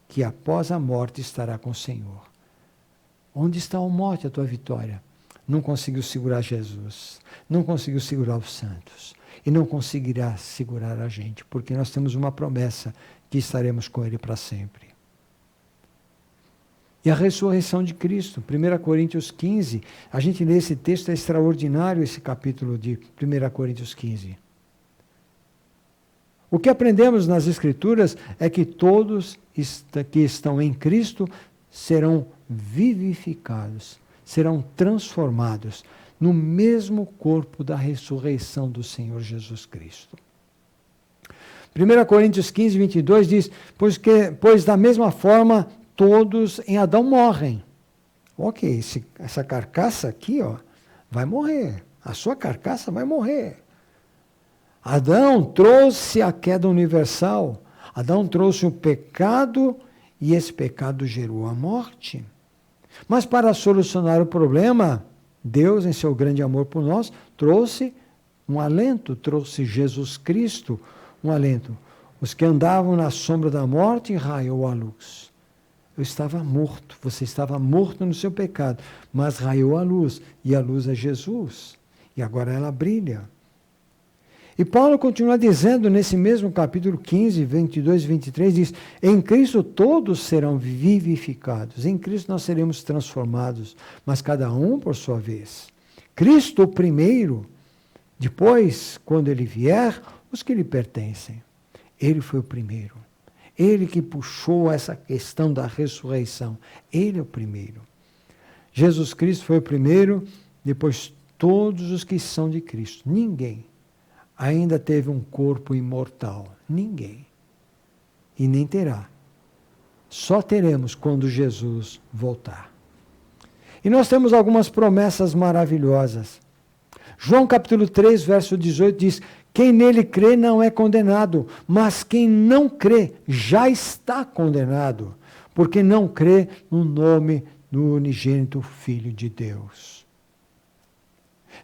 que após a morte estará com o Senhor. Onde está a morte, a tua vitória? Não conseguiu segurar Jesus, não conseguiu segurar os santos, e não conseguirá segurar a gente, porque nós temos uma promessa que estaremos com Ele para sempre. E a ressurreição de Cristo, 1 Coríntios 15, a gente lê esse texto, é extraordinário esse capítulo de 1 Coríntios 15. O que aprendemos nas Escrituras é que todos que estão em Cristo serão vivificados, serão transformados no mesmo corpo da ressurreição do Senhor Jesus Cristo. 1 Coríntios 15, 22 diz, pois da mesma forma todos em Adão morrem. Ok, essa carcaça aqui vai morrer, a sua carcaça vai morrer. Adão trouxe a queda universal, Adão trouxe o pecado e esse pecado gerou a morte. Mas para solucionar o problema, Deus, em seu grande amor por nós, trouxe um alento, trouxe Jesus Cristo, um alento. Os que andavam na sombra da morte, raiou a luz. Eu estava morto, você estava morto no seu pecado, mas raiou a luz, e a luz é Jesus, e agora ela brilha. E Paulo continua dizendo nesse mesmo capítulo 15, 22 e 23, diz, em Cristo todos serão vivificados, em Cristo nós seremos transformados, mas cada um por sua vez. Cristo o primeiro, depois, quando ele vier, os que lhe pertencem. Ele foi o primeiro. Ele que puxou essa questão da ressurreição. Ele é o primeiro. Jesus Cristo foi o primeiro, depois todos os que são de Cristo. Ninguém ainda teve um corpo imortal. Ninguém. E nem terá. Só teremos quando Jesus voltar. E nós temos algumas promessas maravilhosas. João capítulo 3, verso 18 diz, quem nele crê não é condenado, mas quem não crê já está condenado, porque não crê no nome do unigênito Filho de Deus.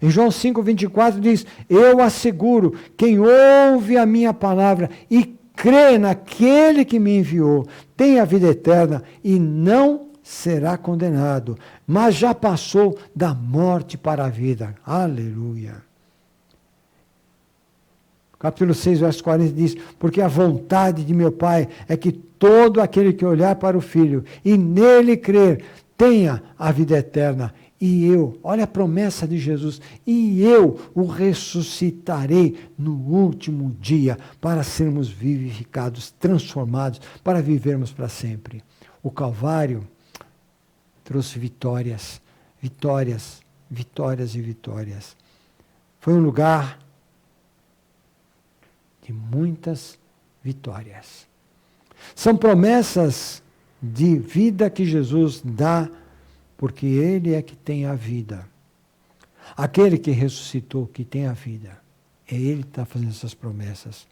Em João 5, 24 diz, eu asseguro, quem ouve a minha palavra e crê naquele que me enviou, tem a vida eterna e não será condenado, mas já passou da morte para a vida. Aleluia. capítulo 6, verso 40 diz, porque a vontade de meu Pai é que todo aquele que olhar para o Filho e nele crer tenha a vida eterna. E eu, olha a promessa de Jesus, e eu o ressuscitarei no último dia para sermos vivificados, transformados, para vivermos para sempre. O Calvário trouxe vitórias, vitórias, vitórias e vitórias. Foi um lugar de muitas vitórias. São promessas de vida que Jesus dá, porque Ele é que tem a vida. Aquele que ressuscitou, que tem a vida. É Ele que está fazendo essas promessas.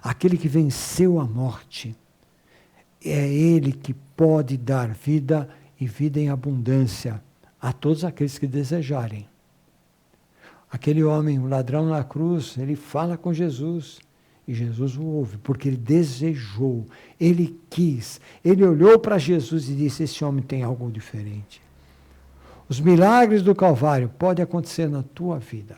Aquele que venceu a morte. É Ele que pode dar vida e vida em abundância a todos aqueles que desejarem. Aquele homem, o ladrão na cruz, ele fala com Jesus. E Jesus o ouve, porque ele desejou, ele quis. Ele olhou para Jesus e disse, esse homem tem algo diferente. Os milagres do Calvário podem acontecer na tua vida.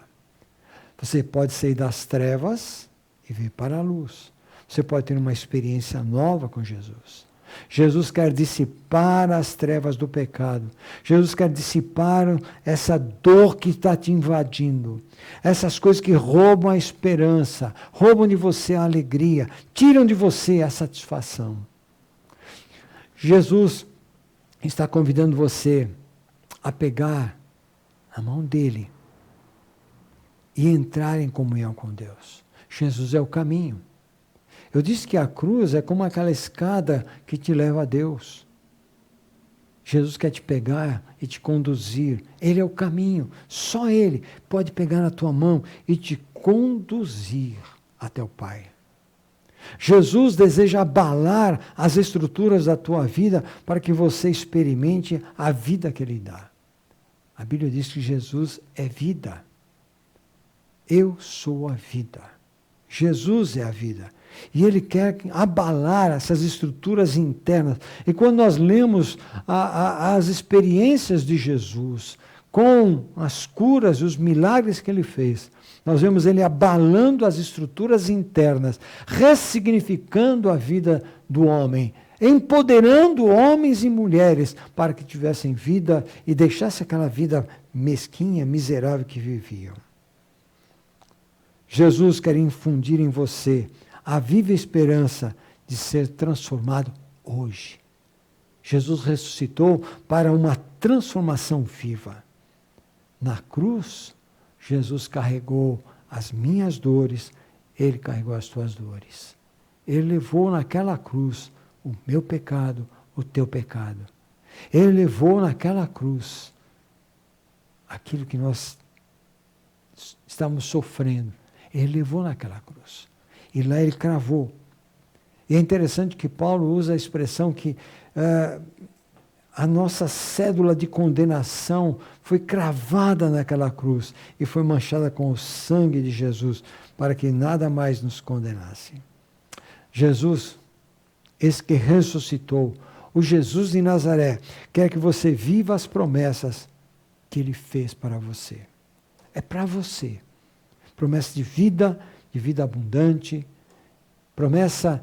Você pode sair das trevas e vir para a luz. Você pode ter uma experiência nova com Jesus. Jesus quer dissipar as trevas do pecado. Jesus quer dissipar essa dor que está te invadindo. Essas coisas que roubam a esperança, roubam de você a alegria, tiram de você a satisfação. Jesus está convidando você a pegar a mão dele e entrar em comunhão com Deus. Jesus é o caminho. Eu disse que a cruz é como aquela escada que te leva a Deus. Jesus quer te pegar e te conduzir. Ele é o caminho. Só Ele pode pegar na tua mão e te conduzir até o Pai. Jesus deseja abalar as estruturas da tua vida para que você experimente a vida que Ele dá. A Bíblia diz que Jesus é vida. Eu sou a vida. Jesus é a vida. E Ele quer abalar essas estruturas internas. E quando nós lemos as experiências de Jesus, com as curas e os milagres que Ele fez, nós vemos Ele abalando as estruturas internas, ressignificando a vida do homem, empoderando homens e mulheres para que tivessem vida e deixassem aquela vida mesquinha, miserável que viviam. Jesus quer infundir em você a viva esperança de ser transformado hoje. Jesus ressuscitou para uma transformação viva. Na cruz, Jesus carregou as minhas dores, Ele carregou as tuas dores. Ele levou naquela cruz o meu pecado, o teu pecado. Ele levou naquela cruz aquilo que nós estamos sofrendo. Ele levou naquela cruz. E lá Ele cravou. E é interessante que Paulo usa a expressão que a nossa cédula de condenação foi cravada naquela cruz e foi manchada com o sangue de Jesus para que nada mais nos condenasse. Jesus, esse que ressuscitou, o Jesus de Nazaré, quer que você viva as promessas que Ele fez para você. É para você. Promessa de vida abundante, promessa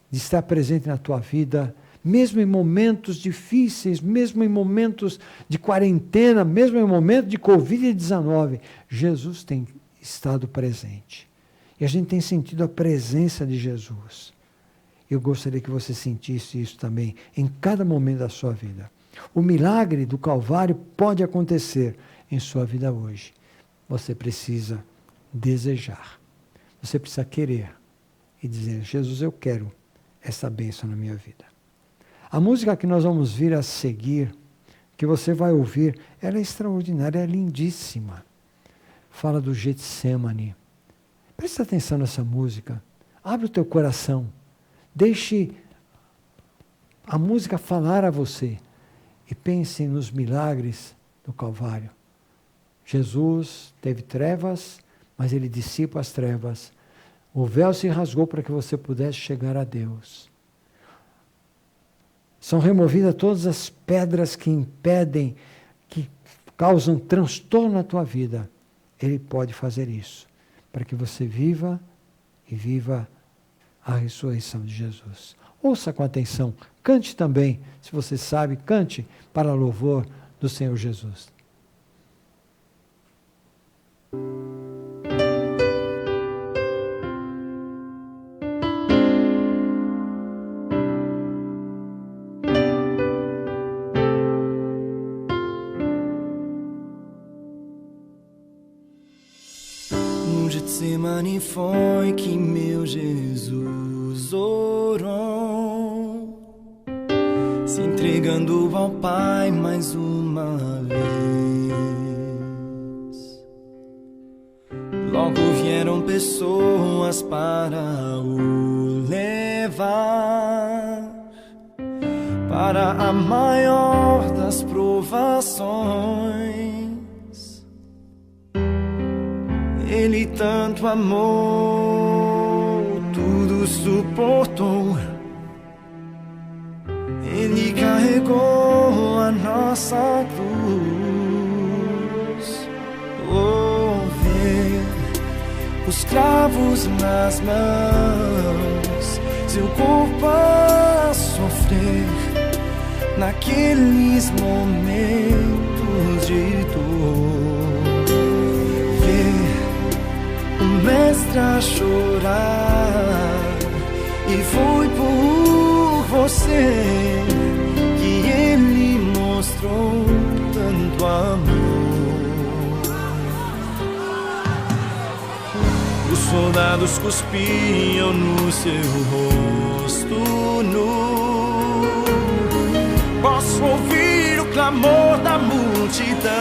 de estar presente na tua vida, mesmo em momentos difíceis, mesmo em momentos de quarentena, mesmo em momentos de Covid-19, Jesus tem estado presente. E a gente tem sentido a presença de Jesus. Eu gostaria que você sentisse isso também em cada momento da sua vida. O milagre do Calvário pode acontecer em sua vida hoje. Você precisa desejar. Você precisa querer e dizer, Jesus, eu quero essa bênção na minha vida. A música que nós vamos vir a seguir, que você vai ouvir, ela é extraordinária, é lindíssima. Fala do Getsemane. Presta atenção nessa música. Abre o teu coração. Deixe a música falar a você. E pense nos milagres do Calvário. Jesus teve trevas, mas Ele dissipa as trevas. O véu se rasgou para que você pudesse chegar a Deus. São removidas todas as pedras que impedem, que causam transtorno na tua vida. Ele pode fazer isso, para que você viva e viva a ressurreição de Jesus. Ouça com atenção, cante também, se você sabe, cante para louvor do Senhor Jesus. No Getsemane foi que meu Jesus orou, se entregando ao Pai mais uma vez. Logo vieram pessoas para o levar para a maior das provações. Ele tanto amou, tudo suportou. Ele carregou a nossa cruz. Oh, ver os cravos nas mãos, seu corpo a sofrer naqueles momentos de dor. O mestre a chorar, e foi por você que ele mostrou tanto amor. Os soldados cuspiam no seu rosto nu. Posso ouvir o clamor da multidão.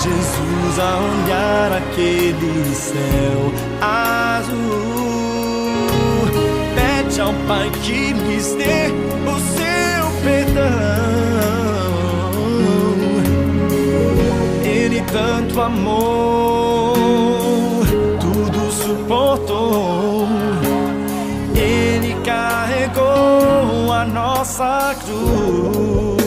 Jesus a olhar aquele céu azul, pede ao Pai que lhes dê o seu perdão. Ele tanto amou, tudo suportou. Ele carregou a nossa cruz.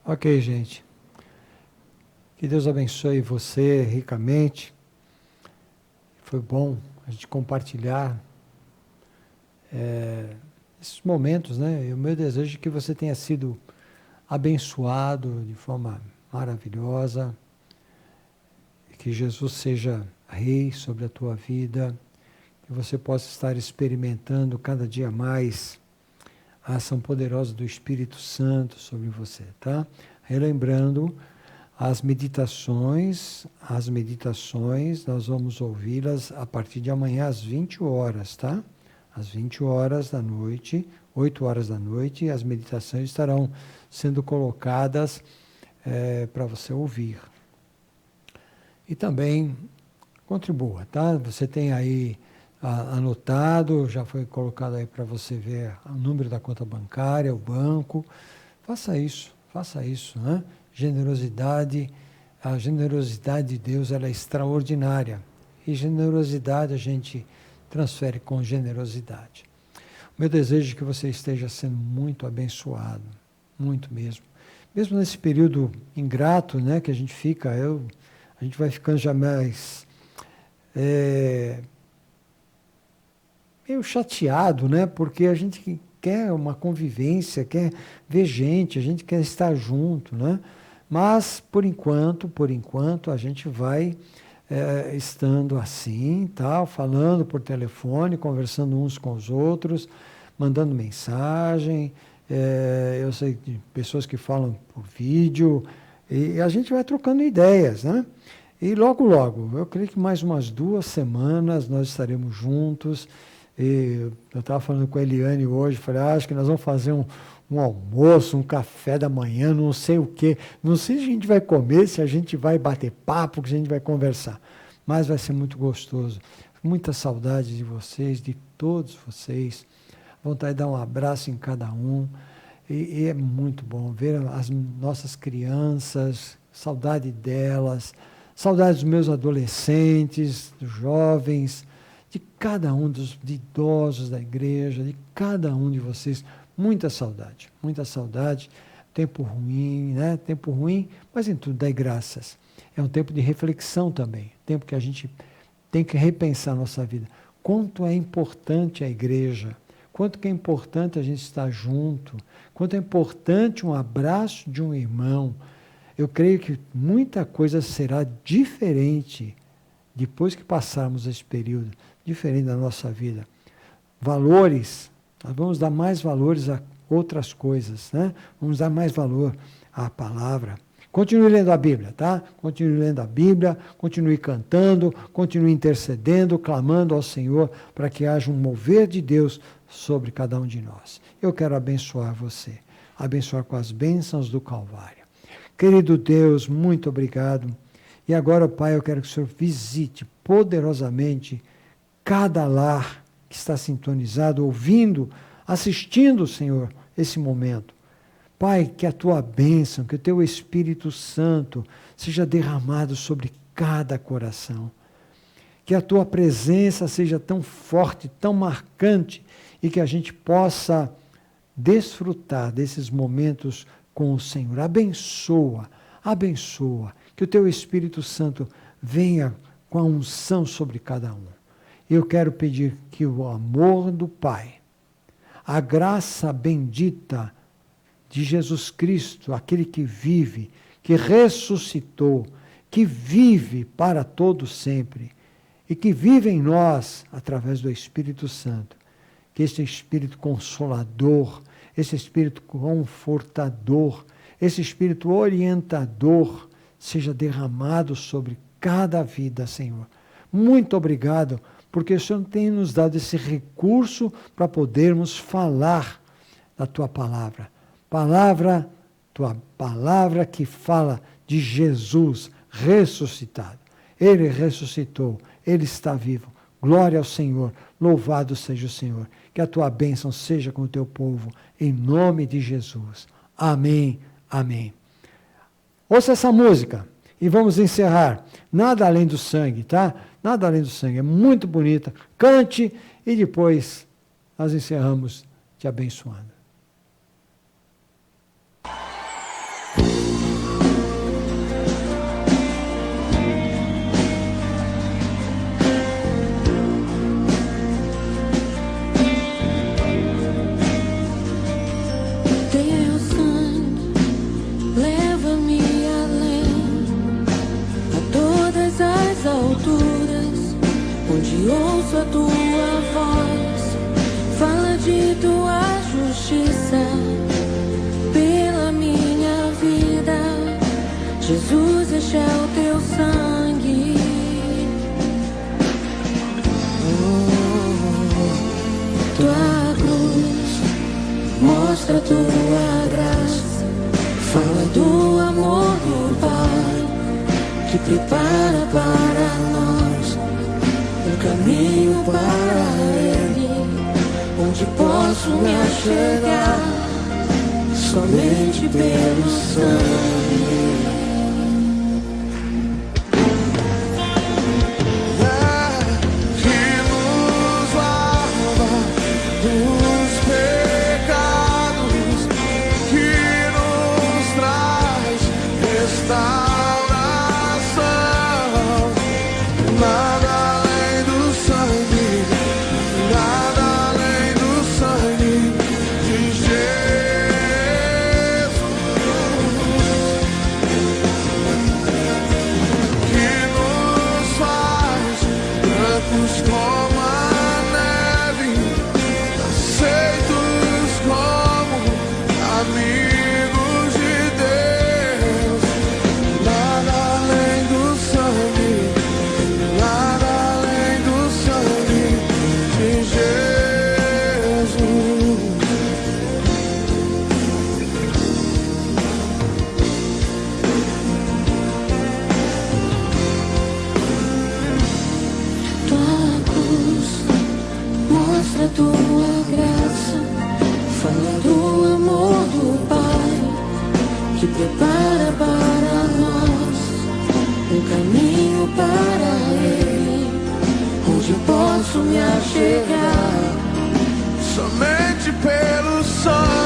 Ok, gente. Que Deus abençoe você ricamente. Foi bom a gente compartilhar esses momentos, né? E o meu desejo é que você tenha sido abençoado de forma maravilhosa, que Jesus seja Rei sobre a tua vida, que você possa estar experimentando cada dia mais a ação poderosa do Espírito Santo sobre você, tá? Relembrando, as meditações nós vamos ouvi-las a partir de amanhã às 20 horas, tá? Às 20 horas da noite, 8 horas da noite, as meditações estarão sendo colocadas para você ouvir. E também contribua, tá? Você tem aí anotado, já foi colocado aí para você ver o número da conta bancária, o banco. Faça isso, né? Generosidade, a generosidade de Deus, ela é extraordinária. E generosidade a gente transfere com generosidade. O meu desejo é que você esteja sendo muito abençoado, muito mesmo. Mesmo nesse período ingrato, né, que a gente fica, a gente vai ficando já mais meio chateado, né, porque a gente quer uma convivência, quer ver gente, a gente quer estar junto, né? Mas, por enquanto, a gente vai estando assim, tal, falando por telefone, conversando uns com os outros, mandando mensagem. Eu sei de pessoas que falam por vídeo, e a gente vai trocando ideias, né? E logo, eu creio que mais umas 2 semanas nós estaremos juntos. E eu estava falando com a Eliane hoje, falei, acho que nós vamos fazer um almoço, um café da manhã, não sei o quê. Não sei se a gente vai comer, se a gente vai bater papo, se a gente vai conversar. Mas vai ser muito gostoso. Muita saudade de vocês, de todos vocês. Vontade de dar um abraço em cada um. E é muito bom ver as nossas crianças, saudade delas, saudade dos meus adolescentes, dos jovens, de cada um dos idosos da igreja, de cada um de vocês. Muita saudade. Tempo ruim, né? Tempo ruim, mas em tudo dai graças. É um tempo de reflexão também, tempo que a gente tem que repensar a nossa vida. Quanto é importante a igreja, quanto que é importante a gente estar junto, quanto é importante um abraço de um irmão. Eu creio que muita coisa será diferente depois que passarmos esse período, diferente da nossa vida. Valores, nós vamos dar mais valores a outras coisas, né? Vamos dar mais valor à palavra. Continue lendo a Bíblia, tá? Continue lendo a Bíblia, continue cantando, continue intercedendo, clamando ao Senhor para que haja um mover de Deus sobre cada um de nós. Eu quero abençoar você, abençoar com as bênçãos do Calvário. Querido Deus, muito obrigado. E agora, Pai, eu quero que o Senhor visite poderosamente cada lar que está sintonizado, ouvindo, assistindo, Senhor, esse momento. Pai, que a Tua bênção, que o Teu Espírito Santo seja derramado sobre cada coração. Que a Tua presença seja tão forte, tão marcante, e que a gente possa desfrutar desses momentos com o Senhor. Abençoa, que o Teu Espírito Santo venha com a unção sobre cada um. Eu quero pedir que o amor do Pai, a graça bendita de Jesus Cristo, aquele que vive, que ressuscitou, que vive para todo sempre e que vive em nós através do Espírito Santo, que esse Espírito Consolador, esse Espírito Confortador, esse Espírito Orientador seja derramado sobre cada vida, Senhor. Muito obrigado, porque o Senhor tem nos dado esse recurso para podermos falar da Tua palavra. Tua palavra que fala de Jesus ressuscitado. Ele ressuscitou, Ele está vivo. Glória ao Senhor, louvado seja o Senhor. Que a Tua bênção seja com o Teu povo, em nome de Jesus. Amém, amém. Ouça essa música e vamos encerrar. Nada além do sangue, tá? Nada além do sangue. É muito bonita. Cante e depois nós encerramos te abençoando. onde ouço a tua voz, fala de tua justiça pela minha vida. Jesus, este é o teu sangue. Tua cruz mostra tua graça, fala do amor do Pai que prepara para nós um caminho para Ele, onde posso me achegar somente pelo sangue. Prepara para nós um caminho para Ele, onde posso me achegar somente pelo sangue.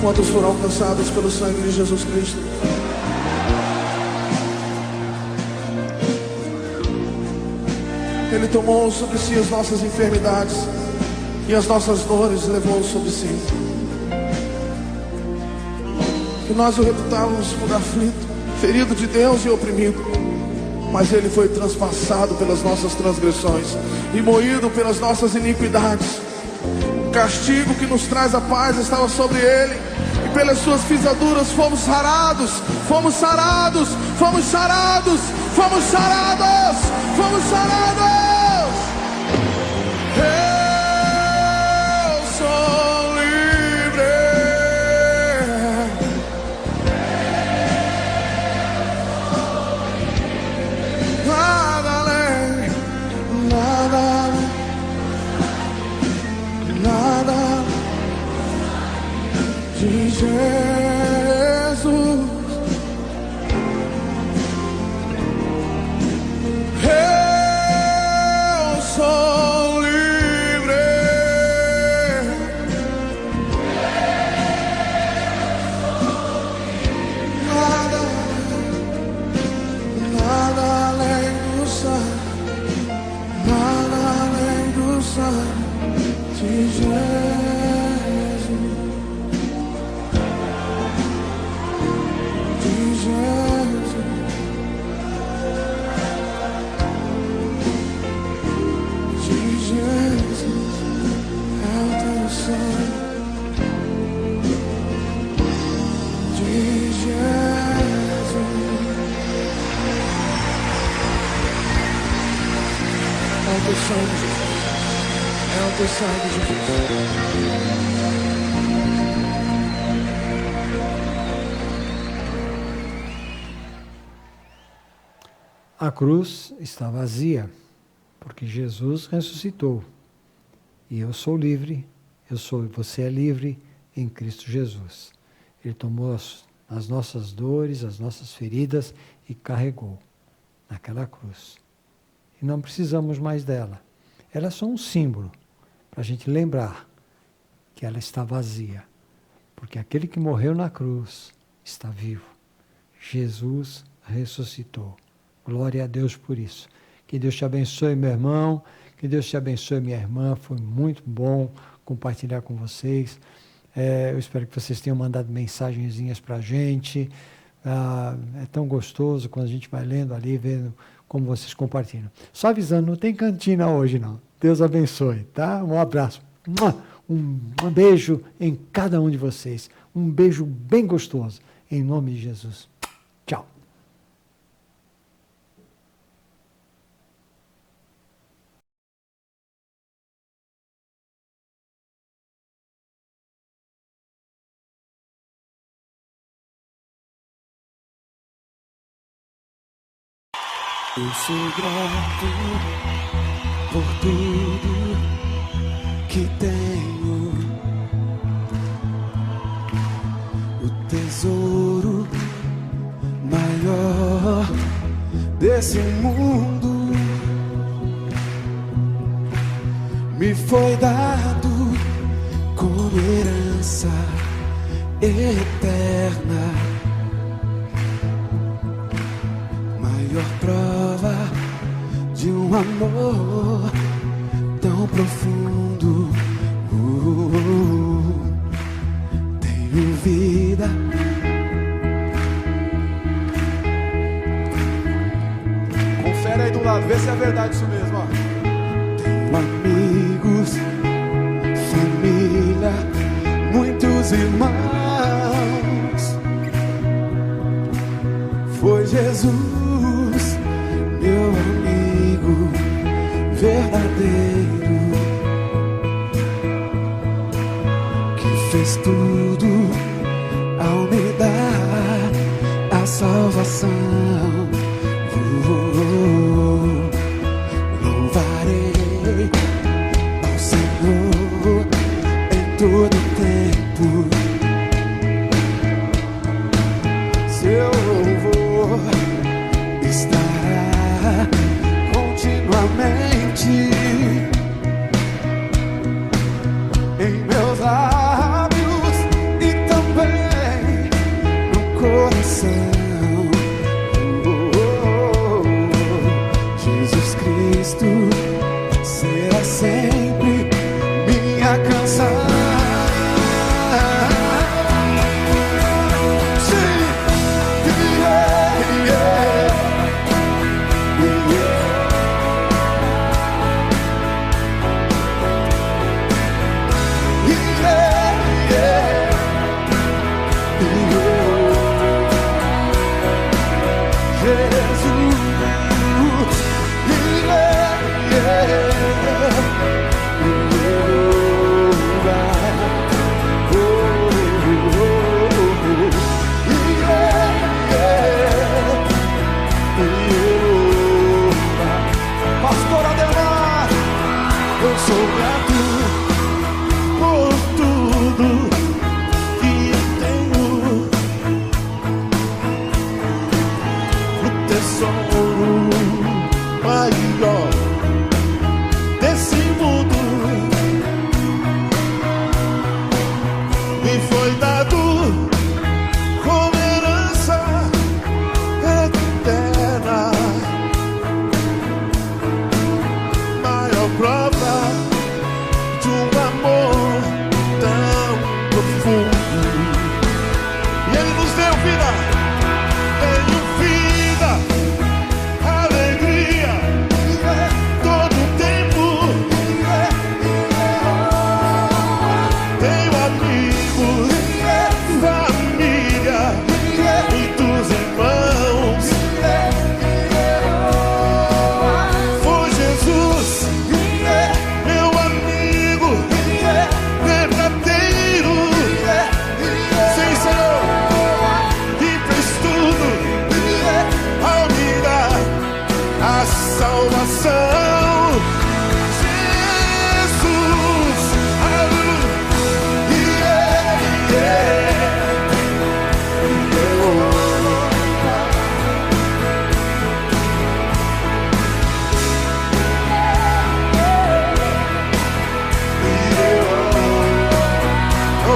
Quantos foram alcançados pelo sangue de Jesus Cristo? Ele tomou sobre si as nossas enfermidades e as nossas dores levou sobre si. Que nós o reputávamos por aflito, ferido de Deus e oprimido, mas ele foi transpassado pelas nossas transgressões e moído pelas nossas iniquidades. O castigo que nos traz a paz estava sobre ele, e pelas suas pisaduras fomos sarados, fomos sarados, fomos sarados, fomos sarados, fomos sarados. Eu sou livre. Nada além, nada, nada de Jesus. Eu sou livre. Nada, nada além do sangue, nada além do sangue de Jesus, de Jesus, de Jesus, é o teu sangue, de Jesus, é o teu sangue, Jesus. É o teu sangue, Jesus. A cruz está vazia, porque Jesus ressuscitou. E eu sou livre, você é livre em Cristo Jesus. Ele tomou as nossas dores, as nossas feridas e carregou naquela cruz. E não precisamos mais dela. Ela é só um símbolo para a gente lembrar que ela está vazia. Porque aquele que morreu na cruz está vivo. Jesus ressuscitou. Glória a Deus por isso. Que Deus te abençoe, meu irmão. Que Deus te abençoe, minha irmã. Foi muito bom compartilhar com vocês. Eu espero que vocês tenham mandado mensagenzinhas para a gente. É tão gostoso quando a gente vai lendo ali, vendo como vocês compartilham. Só avisando, não tem cantina hoje não. Deus abençoe, tá? Um abraço. Um beijo em cada um de vocês. Um beijo bem gostoso. Em nome de Jesus. Tchau. Eu sou grato por tudo que tenho, o tesouro maior desse mundo me foi dado como herança eterna. Maior prova de um amor tão profundo. Tenho vida, confere aí do lado, vê se é verdade isso mesmo, ó. Tenho amigos, família, muitos irmãos. Foi Jesus, meu amigo verdadeiro, que fez tudo ao me dar a salvação. Louvarei ao Senhor em todo tempo. Seu louvor estará continuamente em meus lábios e também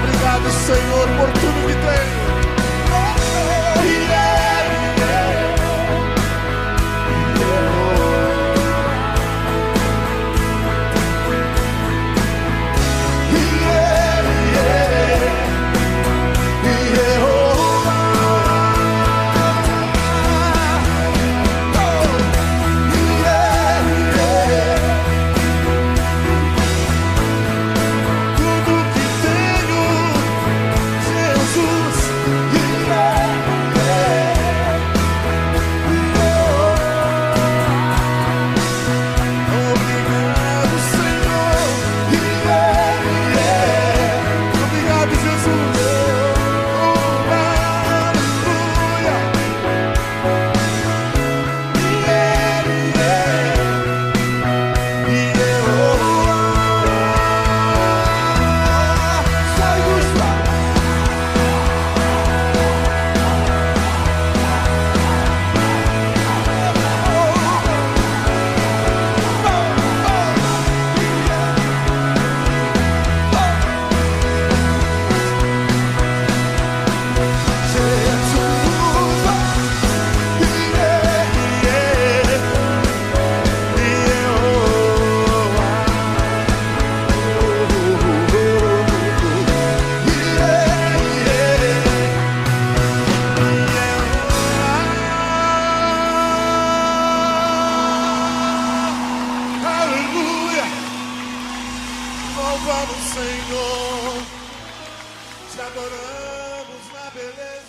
Obrigado, Senhor, por tudo que tem. Louvamos, Senhor, te adoramos na beleza.